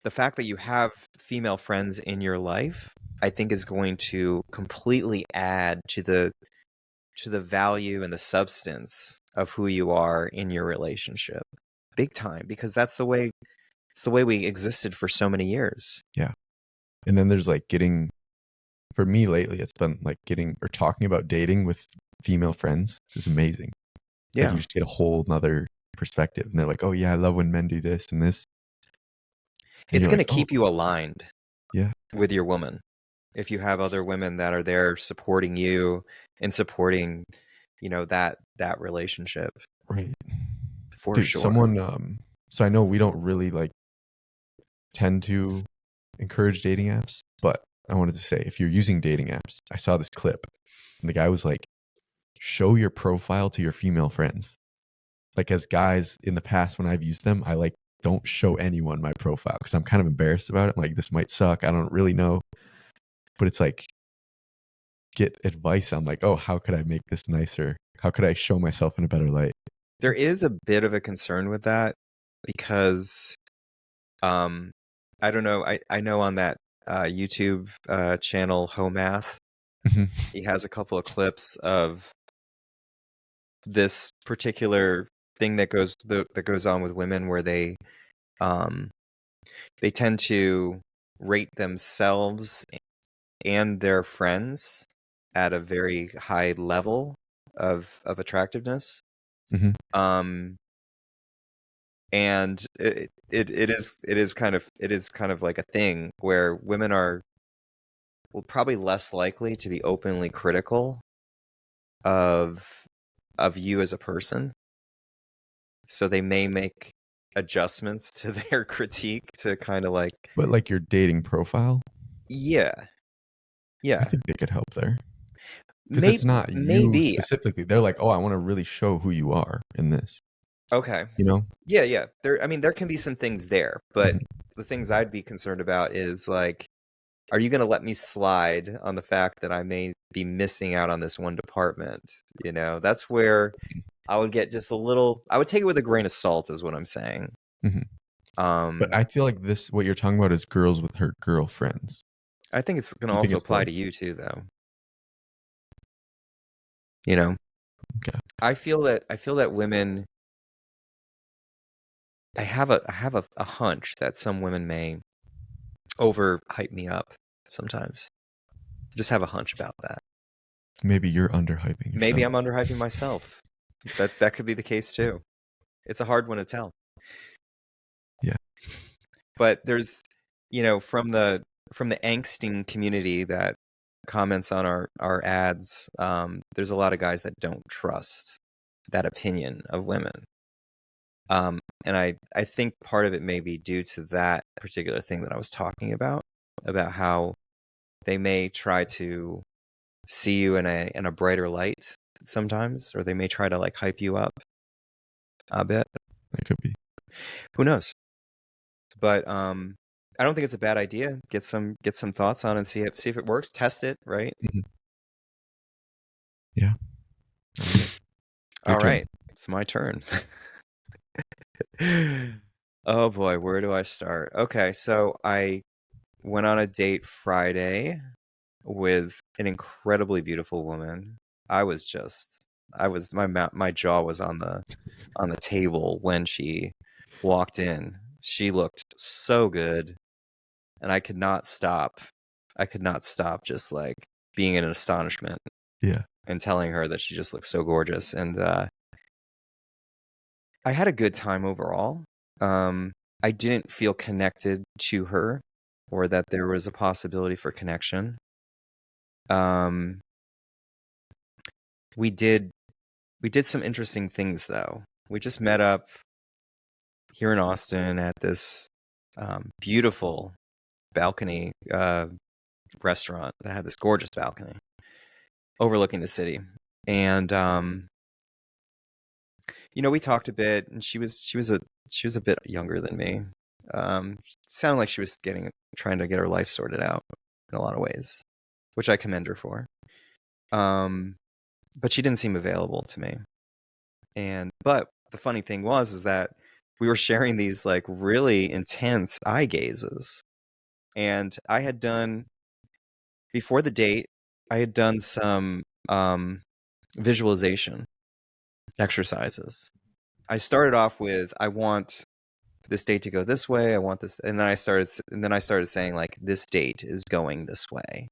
the fact that you have female friends in your life, I think, is going to completely add to the value and the substance of who you are in your relationship, big time, because it's the way we existed for so many years. Yeah. And then there's like for me lately, it's been like talking about dating with female friends is amazing. Yeah. Like you just get a whole nother perspective. And they're like, oh yeah, I love when men do this and this. And it's going to like, keep you aligned with your woman. If you have other women that are there supporting you and supporting, that relationship. Right. For Dude, sure. Someone, so I know we don't really like tend to encourage dating apps, but I wanted to say, if you're using dating apps, I saw this clip and the guy was like, show your profile to your female friends. Like as guys in the past, when I've used them, I like don't show anyone my profile because I'm kind of embarrassed about it. I'm like, this might suck. I don't really know. But it's like, get advice on like, oh, how could I make this nicer? How could I show myself in a better light? There is a bit of a concern with that because I don't know. I know on that YouTube channel, Homath, he has a couple of clips of this particular thing that goes on with women where they tend to rate themselves and their friends at a very high level of attractiveness. And it is kind of like a thing where women are probably less likely to be openly critical of you as a person, so they may make adjustments to their critique to kind of like, but like your dating profile, yeah, I think they could help there because maybe, it's not you specifically. They're like, oh, I want to really show who you are in this. Okay. Yeah. There can be some things there, but the things I'd be concerned about is like, are you going to let me slide on the fact that I may be missing out on this one department? That's where I would get just a little. I would take it with a grain of salt, is what I'm saying. But I feel like what you're talking about is girls with her girlfriends. I think it's going to also apply to you too, though. You know, Okay. I feel that women. I have a hunch that some women may overhype me up sometimes. Just have a hunch about that. Maybe you're underhyping yourself. Maybe I'm underhyping myself. That could be the case too. It's a hard one to tell. Yeah. But there's, from the angsting community that comments on our ads, there's a lot of guys that don't trust that opinion of women. And I think part of it may be due to that particular thing that I was talking about how they may try to see you in a brighter light sometimes, or they may try to like hype you up a bit. That could be. Who knows? But I don't think it's a bad idea. Get some thoughts on it and see if it works. Test it, right? Mm-hmm. Yeah. All right. It's my turn. Oh boy, where do I start? Okay, so I went on a date Friday with an incredibly beautiful woman. My jaw was on the table when she walked in. She looked so good, and I could not stop. Just like being in astonishment. Yeah. And telling her that she just looked so gorgeous. And I had a good time overall. I didn't feel connected to her, or that there was a possibility for connection. We did some interesting things though. We just met up here in Austin at this beautiful balcony restaurant that had this gorgeous balcony overlooking the city. And we talked a bit, and she was a bit younger than me. Sounded like she was trying to get her life sorted out in a lot of ways, which I commend her for. But she didn't seem available to me. But the funny thing is that we were sharing these like really intense eye gazes. And I had done, before the date, I had done some visualization exercises. I started off with, I want this date to go this way. I want this, and then I started saying like, this date is going this way,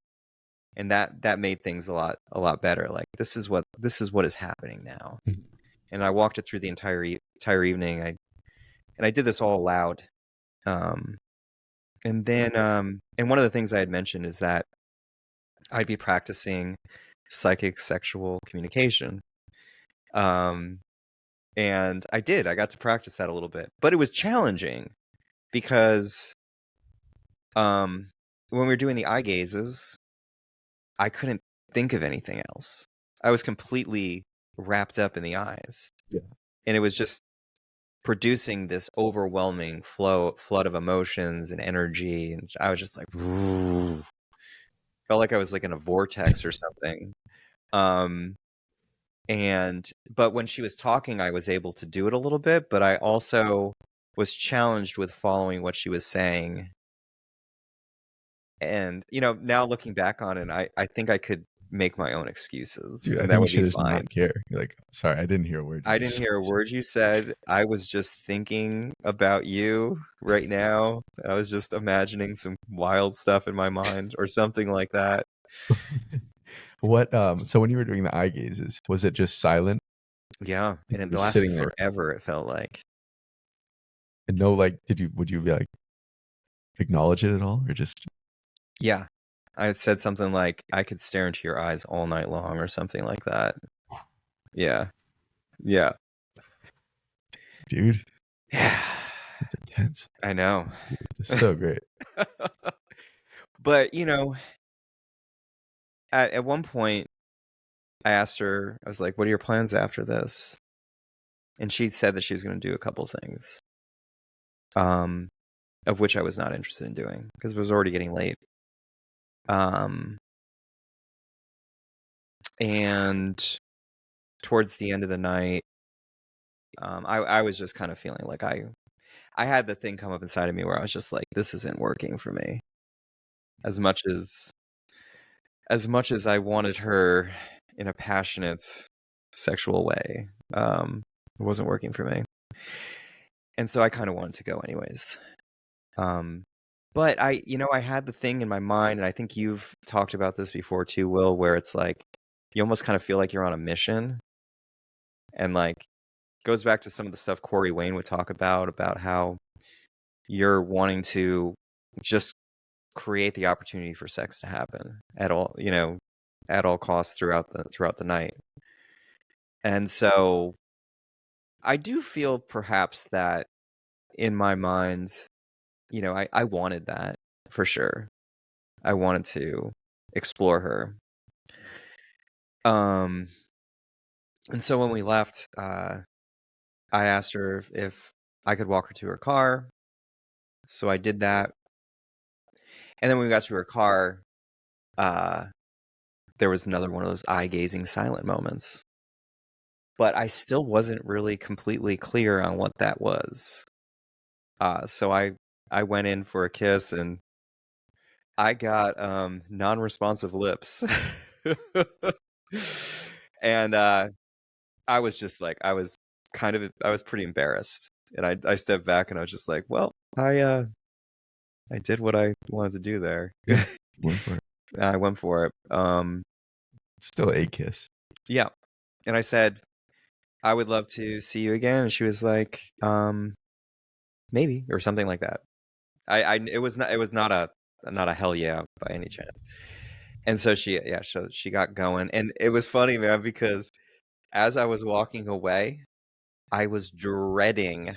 and that made things a lot better. Like, this is what is happening now. Mm-hmm. And I walked it through the entire evening. I did this all aloud. And then and one of the things I had mentioned is that I'd be practicing psychic sexual communication. And I got to practice that a little bit, but it was challenging because when we were doing the eye gazes, I couldn't think of anything else. I was completely wrapped up in the eyes. Yeah. And it was just producing this overwhelming flood of emotions and energy. And I was just like, felt like I was like in a vortex or something. But when she was talking, I was able to do it a little bit, but I also was challenged with following what she was saying. And, now looking back on it, I think I could make my own excuses. Dude, and that would be just fine. Not care. You're like, sorry, I didn't hear a word. I didn't hear a word you said. I was just thinking about you right now. I was just imagining some wild stuff in my mind or something like that. What so when you were doing the eye gazes, was it just silent? Yeah, and it lasted forever, it felt like. And no, like, would you be like acknowledge it at all, or just? Yeah, I had said something like, I could stare into your eyes all night long, or something like that. Yeah. Dude. Yeah. It's intense. I know. It's so great. But, at one point, I asked her, I was like, what are your plans after this? And she said that she was going to do a couple things, of which I was not interested in doing because it was already getting late. And towards the end of the night, I was just kind of feeling like I had the thing come up inside of me where I was just like, this isn't working for me. As much as I wanted her in a passionate sexual way. It wasn't working for me. And so I kind of wanted to go anyways. But I had the thing in my mind, and I think you've talked about this before too, Will, where it's like you almost kind of feel like you're on a mission, and like goes back to some of the stuff Corey Wayne would talk about how you're wanting to just create the opportunity for sex to happen at all, at all costs throughout the night. And so I do feel perhaps that in my mind, I wanted that for sure. I wanted to explore her. And so when we left, I asked her if I could walk her to her car. So I did that. And then when we got to her car, there was another one of those eye-gazing silent moments. But I still wasn't really completely clear on what that was. So I went in for a kiss, and I got non-responsive lips. And I was just like, I was pretty embarrassed. And I stepped back, and I was just like, well, I did what I wanted to do there. Yeah, went for it. I went for it. Still a kiss. Yeah. And I said, I would love to see you again. And she was like, maybe, or something like that. It was not a hell yeah by any chance. And so she got going. And it was funny, man, because as I was walking away, I was dreading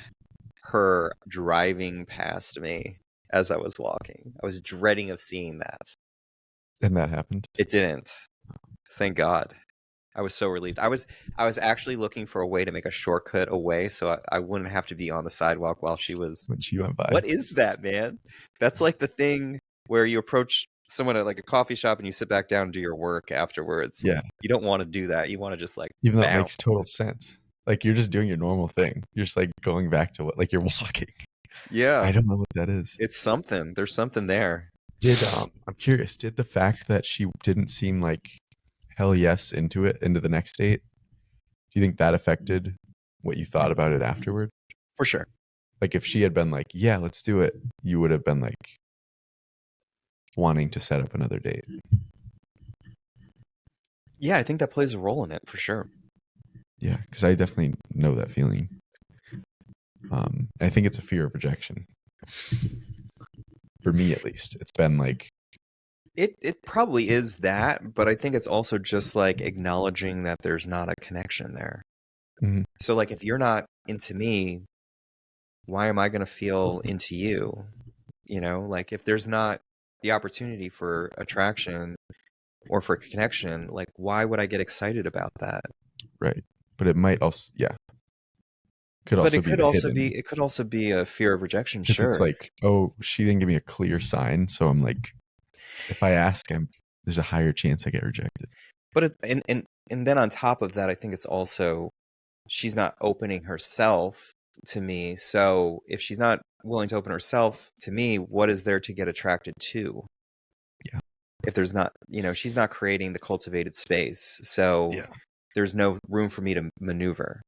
her driving past me as I was walking. I was dreading of seeing that. And that happened. It didn't. Thank God. I was so relieved. I was actually looking for a way to make a shortcut away so I wouldn't have to be on the sidewalk while she was. When she went by. What is that, man? That's like the thing where you approach someone at like a coffee shop and you sit back down and do your work afterwards. Yeah. Like, you don't want to do that. You want to just like even though bounce. it makes total sense. Like you're just doing your normal thing. You're just like going back to what, like you're walking. Yeah. I don't know what that is. It's something. There's something there. I'm curious, did the fact that she didn't seem like hell yes into the next date, do you think that affected what you thought about it afterward? For sure. Like if she had been like, yeah, let's do it, you would have been like wanting to set up another date. Yeah, I think that plays a role in it for sure. Yeah, because I definitely know that feeling. I think it's a fear of rejection. For me, at least, it's been like it probably is that, but I think it's also just like acknowledging that there's not a connection there. Mhm. So like if you're not into me, why am I going to feel into you? Like if there's not the opportunity for attraction or for connection, like why would I get excited about that? Right. But it might also, yeah. But it could also be a fear of rejection. Sure. It's like, oh, she didn't give me a clear sign, so I'm like, if I ask, there's a higher chance I get rejected. But and then on top of that, I think it's also she's not opening herself to me. So if she's not willing to open herself to me, what is there to get attracted to? Yeah. If there's not, she's not creating the cultivated space. So there's no room for me to maneuver.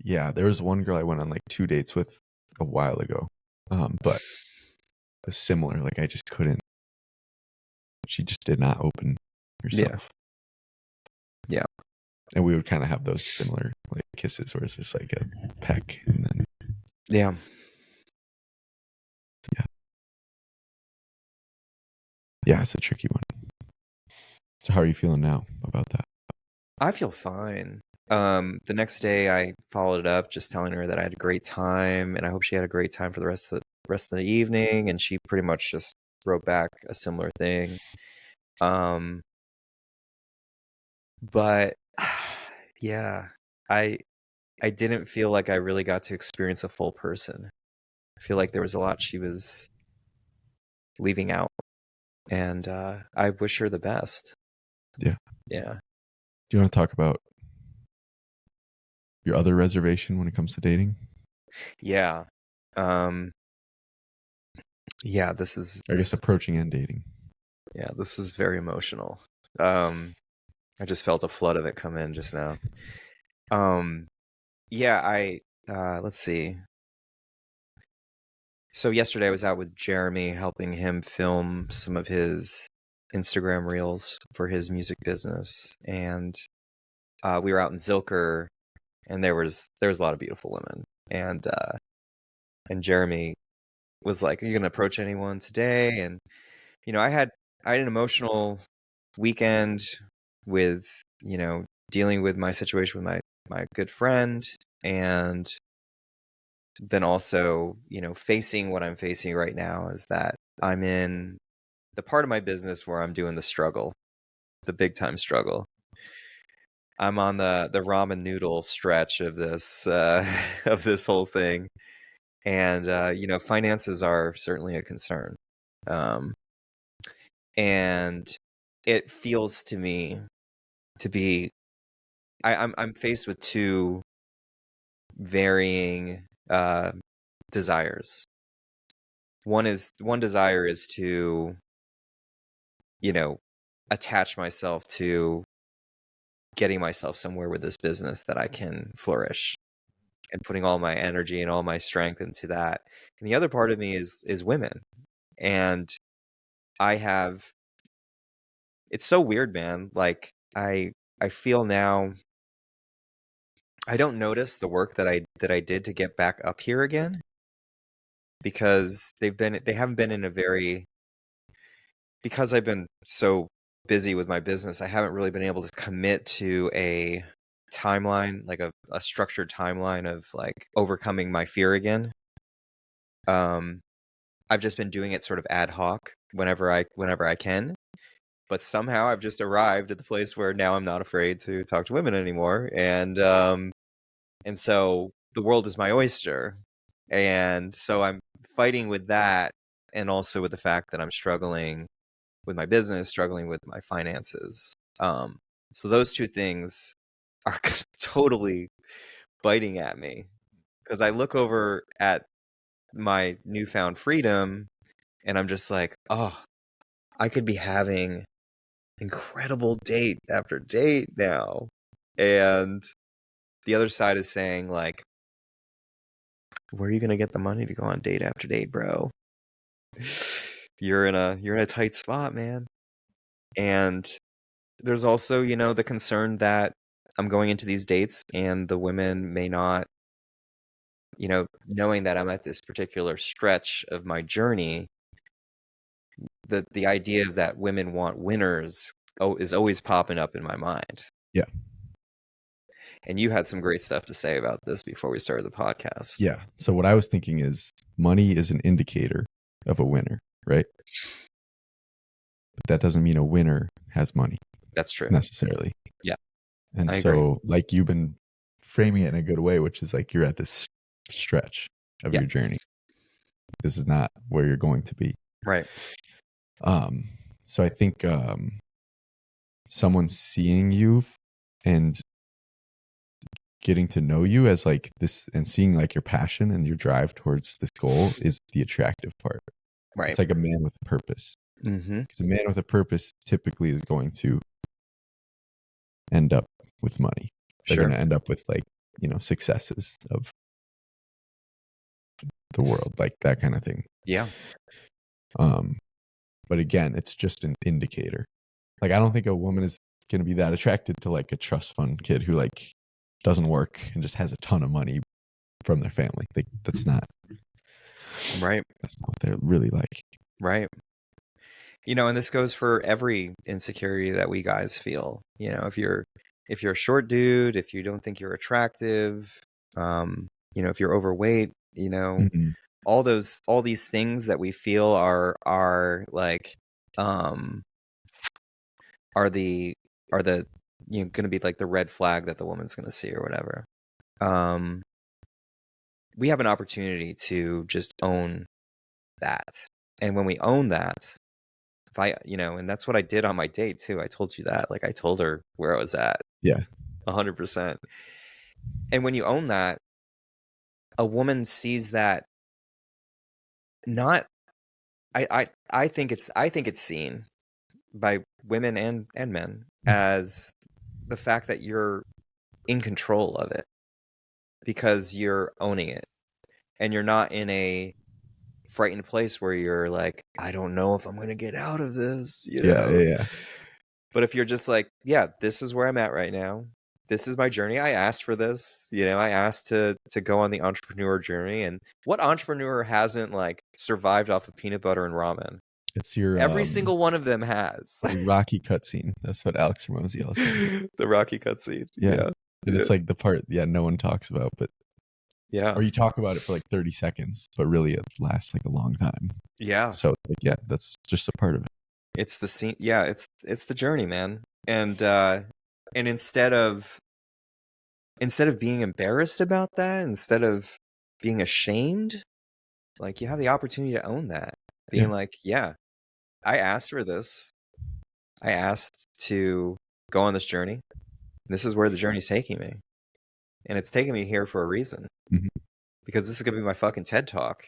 Yeah, there was one girl I went on like 2 dates with a while ago. But it was similar. Like I just couldn't. She just did not open herself. Yeah. And we would kind of have those similar like kisses where it's just like a peck and then. Yeah. Yeah, it's a tricky one. So how are you feeling now about that? I feel fine. The next day I followed it up just telling her that I had a great time and I hope she had a great time for the rest of the evening, and she pretty much just wrote back a similar thing. But yeah, I didn't feel like I really got to experience a full person. I feel like there was a lot she was leaving out, and I wish her the best. Yeah. Yeah. Do you want to talk about your other reservation when it comes to dating? Yeah. Yeah, this is I guess approaching and dating. Yeah, this is very emotional. I just felt a flood of it come in just now. Yeah, let's see. So yesterday I was out with Jeremy, helping him film some of his Instagram reels for his music business, and we were out in Zilker, and there was a lot of beautiful women, and Jeremy was like, "Are you gonna approach anyone today?" And I had an emotional weekend with dealing with my situation with my good friend, and then also facing what I'm facing right now is that I'm in the part of my business where I'm doing the struggle, the big time struggle. I'm on the ramen noodle stretch of this of this whole thing, and finances are certainly a concern, um, and it feels to me to be I'm faced with two varying desires. One desire is to attach myself to getting myself somewhere with this business that I can flourish, and putting all my energy and all my strength into that. And the other part of me is women. And I have it's so weird, man. Like I feel now I don't notice the work that I did to get back up here again, because they haven't been in a very because I've been so busy with my business, I haven't really been able to commit to a timeline, like a structured timeline of like overcoming my fear again. I've just been doing it sort of ad hoc whenever I can. But somehow I've just arrived at the place where now I'm not afraid to talk to women anymore. And so the world is my oyster. And so I'm fighting with that, and also with the fact that I'm struggling with my business, struggling with my finances. So those two things are totally biting at me, because I look over at my newfound freedom and I'm just like, oh, I could be having incredible date after date now. And the other side is saying, like, where are you going to get the money to go on date after date, bro? You're in a tight spot, man. And there's also, the concern that I'm going into these dates and the women may not, knowing that I'm at this particular stretch of my journey, the idea that women want winners is always popping up in my mind. Yeah. And you had some great stuff to say about this before we started the podcast. Yeah. So what I was thinking is money is an indicator of a winner, right? But that doesn't mean a winner has money. That's true. Necessarily. Yeah. And I so agree. like you've been framing it in a good way, which is like you're at this stretch of your journey. This is not where you're going to be. Right. So I think someone seeing you and getting to know you as like this, and seeing like your passion and your drive towards this goal, is the attractive part. Right. It's like a man with a purpose. Because a man with a purpose typically is going to end up with money. They're going to end up with like, successes of the world, like that kind of thing. Yeah. But again, it's just an indicator. Like, I don't think a woman is going to be that attracted to like a trust fund kid who like doesn't work and just has a ton of money from their family. Like, that's not right. That's not what they're really like. Right. And this goes for every insecurity that we guys feel. If you're a short dude, if you don't think you're attractive, if you're overweight, Mm-hmm. all these things that we feel are like are the going to be like the red flag that the woman's going to see or whatever. We have an opportunity to just own that. And when we own that, if I, and that's what I did on my date too. I told you that, like I told her where I was at. Yeah. 100%. And when you own that, a woman sees that not, I think it's seen by women and men as the fact that you're in control of it because you're owning it, and you're not in a frightened place where you're like, I don't know if I'm gonna get out of this, you Yeah, know. yeah. But if you're just like, yeah, this is where I'm at right now. This is my journey. I asked for this, you know. I asked to go on the entrepreneur journey, and what entrepreneur hasn't like survived off of peanut butter and ramen? It's your Every single one of them has. your Rocky cutscene. That's what Alex Ramosi always calls it. The Rocky cutscene. Yeah. Yeah. And it's like the part, no one talks about, but Yeah. or you talk about it for like 30 seconds, but really it lasts like a long time. Yeah. So like, yeah, that's just a part of it. It's the scene. Yeah, it's the journey, man. And instead of being embarrassed about that, instead of being ashamed, like you have the opportunity to own that. Being like, yeah, I asked for this. I asked to go on this journey. This is where the journey's taking me. And it's taking me here for a reason. Mhm. Because this is gonna be my fucking TED Talk.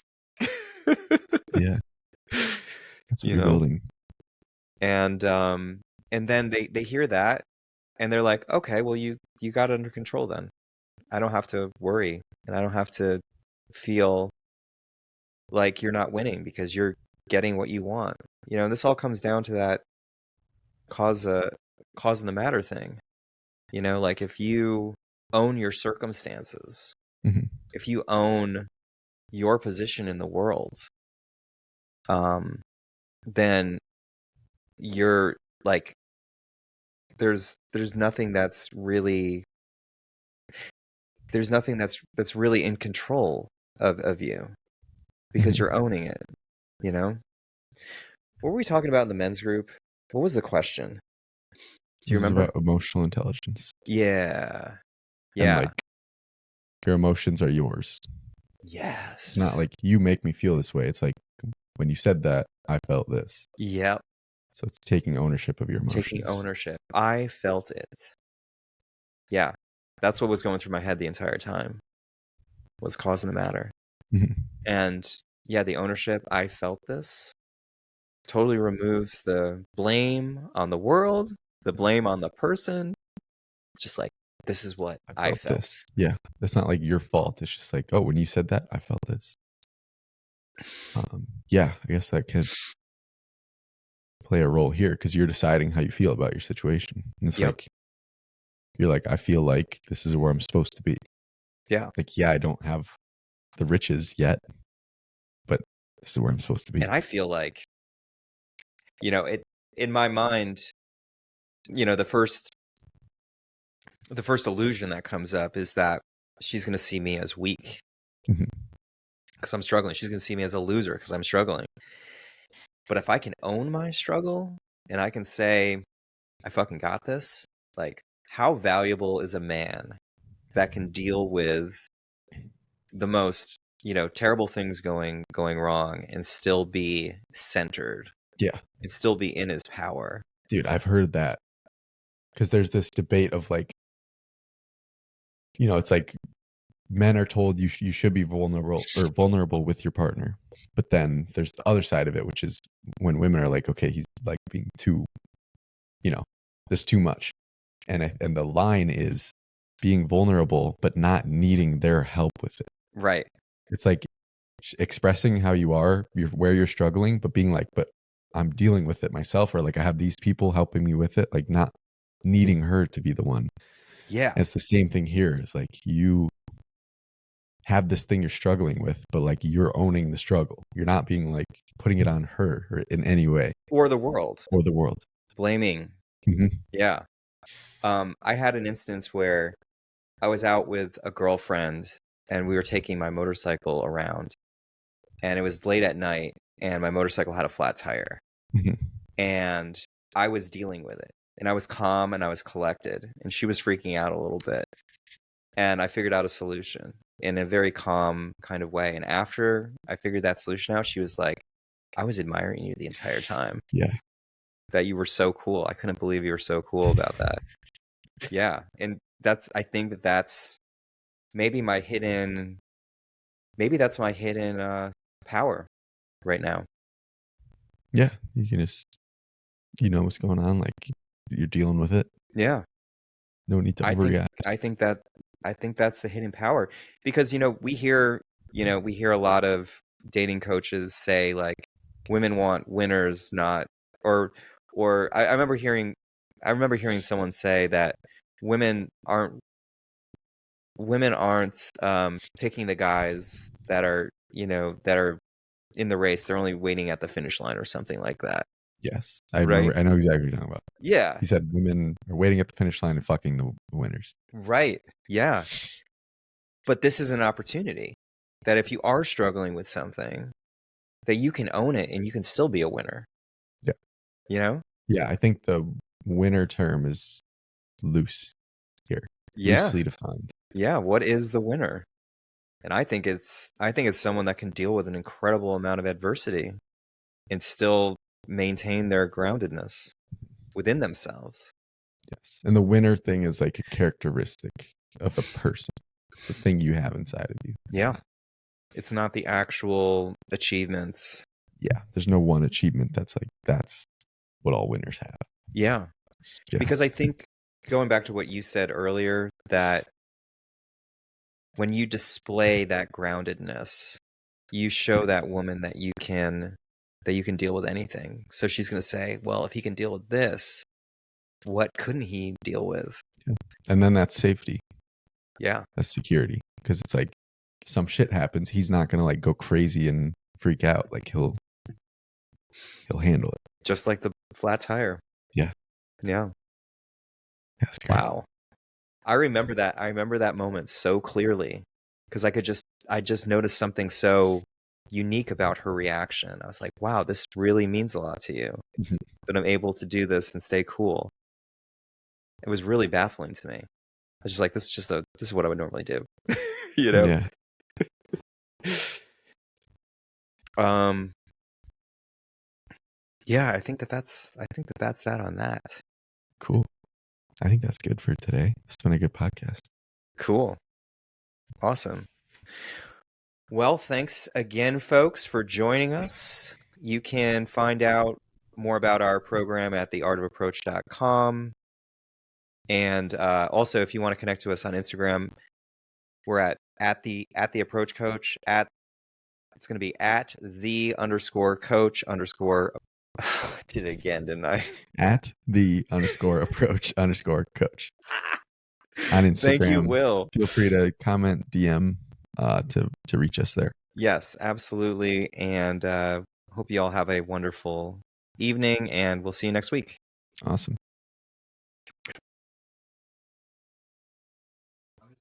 Yeah. That's what You you're know? building. And then they hear that and they're like, okay, well you got it under control then. I don't have to worry, and I don't have to feel like you're not winning because you're getting what you want. You know, and this all comes down to that cause and the matter thing. You know, like if you own your circumstances, Mhm. if you own your position in the world, then you're like, there's nothing that's really in control of you because Mhm. you're owning it, you know? What were we talking about in the men's group? What was the question? Do you This is remember? about emotional intelligence. Yeah. And Yeah. like your emotions are yours. Yes. It's not like you make me feel this way. It's like when you said that, I felt this. Yep. So it's taking ownership of your emotions. Taking ownership. I felt it. Yeah. That's what was going through my head the entire time. Was causing the matter. Mhm. And yeah, the ownership, I felt this, totally removes the blame on the world, the blame on the person. Just like, this is what I felt. This. Yeah. It's not like your fault. It's just like, oh, when you said that, I felt this. Yeah, I guess that could play a role here because you're deciding how you feel about your situation. And it's like, you're like, I feel like this is where I'm supposed to be. Yeah. Like, yeah, I don't have the riches yet, but this is where I'm supposed to be. And I feel like, you know, it in my mind, you know, the first illusion that comes up is that she's going to see me as weak because I'm struggling. She's going to see me as a loser because I'm struggling. But if I can own my struggle and I can say, I fucking got this, like, how valuable is a man that can deal with the most, you know, terrible things going wrong and still be centered? Yeah. And still be in his power. Dude, I've heard that because there's this debate of like, you know, it's like men are told you should be vulnerable with your partner. But then there's the other side of it, which is when women are like, okay, he's like being too, you know, this too much. And the line is being vulnerable, but not needing their help with it. Right. It's like expressing how you are, where you're struggling, but being like, but I'm dealing with it myself, or like I have these people helping me with it, like not needing her to be the one. Yeah. And it's the same thing here. It's like you have this thing you're struggling with, but like you're owning the struggle. You're not being like putting it on her or in any way. Or the world. Blaming. Mm-hmm. Yeah. I had an instance where I was out with a girlfriend and we were taking my motorcycle around, and it was late at night and my motorcycle had a flat tire. Mm-hmm. And I was dealing with it, and I was calm and I was collected, and she was freaking out a little bit. And I figured out a solution in a very calm kind of way. And after I figured that solution out, she was like, I was admiring you the entire time. Yeah. That you were so cool. I couldn't believe you were so cool about that. Yeah. And I think that's maybe my hidden power right now. Yeah. You can just, you know what's going on. Like you're dealing with it. Yeah. No need to overreact. I think that's the hidden power, because we hear a lot of dating coaches say like women want winners, not or I remember hearing someone say that women aren't picking the guys that are in the race. They're only waiting at the finish line or something like that. Yes, I Right? remember. I know exactly what you're talking about. Yeah. He said women are waiting at the finish line and fucking the winners. Right. Yeah. But this is an opportunity that if you are struggling with something, that you can own it and you can still be a winner. Yeah. You know? Yeah, I think the winner term is loose here. Yeah. Loosely defined. Yeah. What is the winner? And I think it's someone that can deal with an incredible amount of adversity and still maintain their groundedness within themselves. Yes. And the winner thing is like a characteristic of a person. It's the thing you have inside of you. It's not the actual achievements. Yeah. There's no one achievement that's what all winners have. Yeah. Because I think, going back to what you said earlier, that when you display that groundedness, you show that woman that you can deal with anything. So she's going to say, well, if he can deal with this, what couldn't he deal with? Yeah. And then that's safety. Yeah. That's security. Because it's like some shit happens. He's not going to like go crazy and freak out. Like he'll handle it. Just like the flat tire. Yeah. Yeah. That's great. Wow. I remember that moment so clearly, because I just noticed something so unique about her reaction. I was like, wow, this really means a lot to you, that I'm able to do this and stay cool. It was really baffling to me. I was just like, this is what I would normally do. Yeah. Yeah, I think that's that on that. Cool. I think that's good for today. It's been a good podcast. Cool. Awesome. Well, thanks again, folks, for joining us. You can find out more about our program at theartofapproach.com. And also, if you want to connect to us on Instagram, we're at the approach coach. It's going to be at _coach_ I did it again, didn't I? At _approach_ coach. On Instagram. Thank you, Will. Feel free to comment, DM to reach us there. Yes, absolutely. And hope you all have a wonderful evening, and we'll see you next week. Awesome.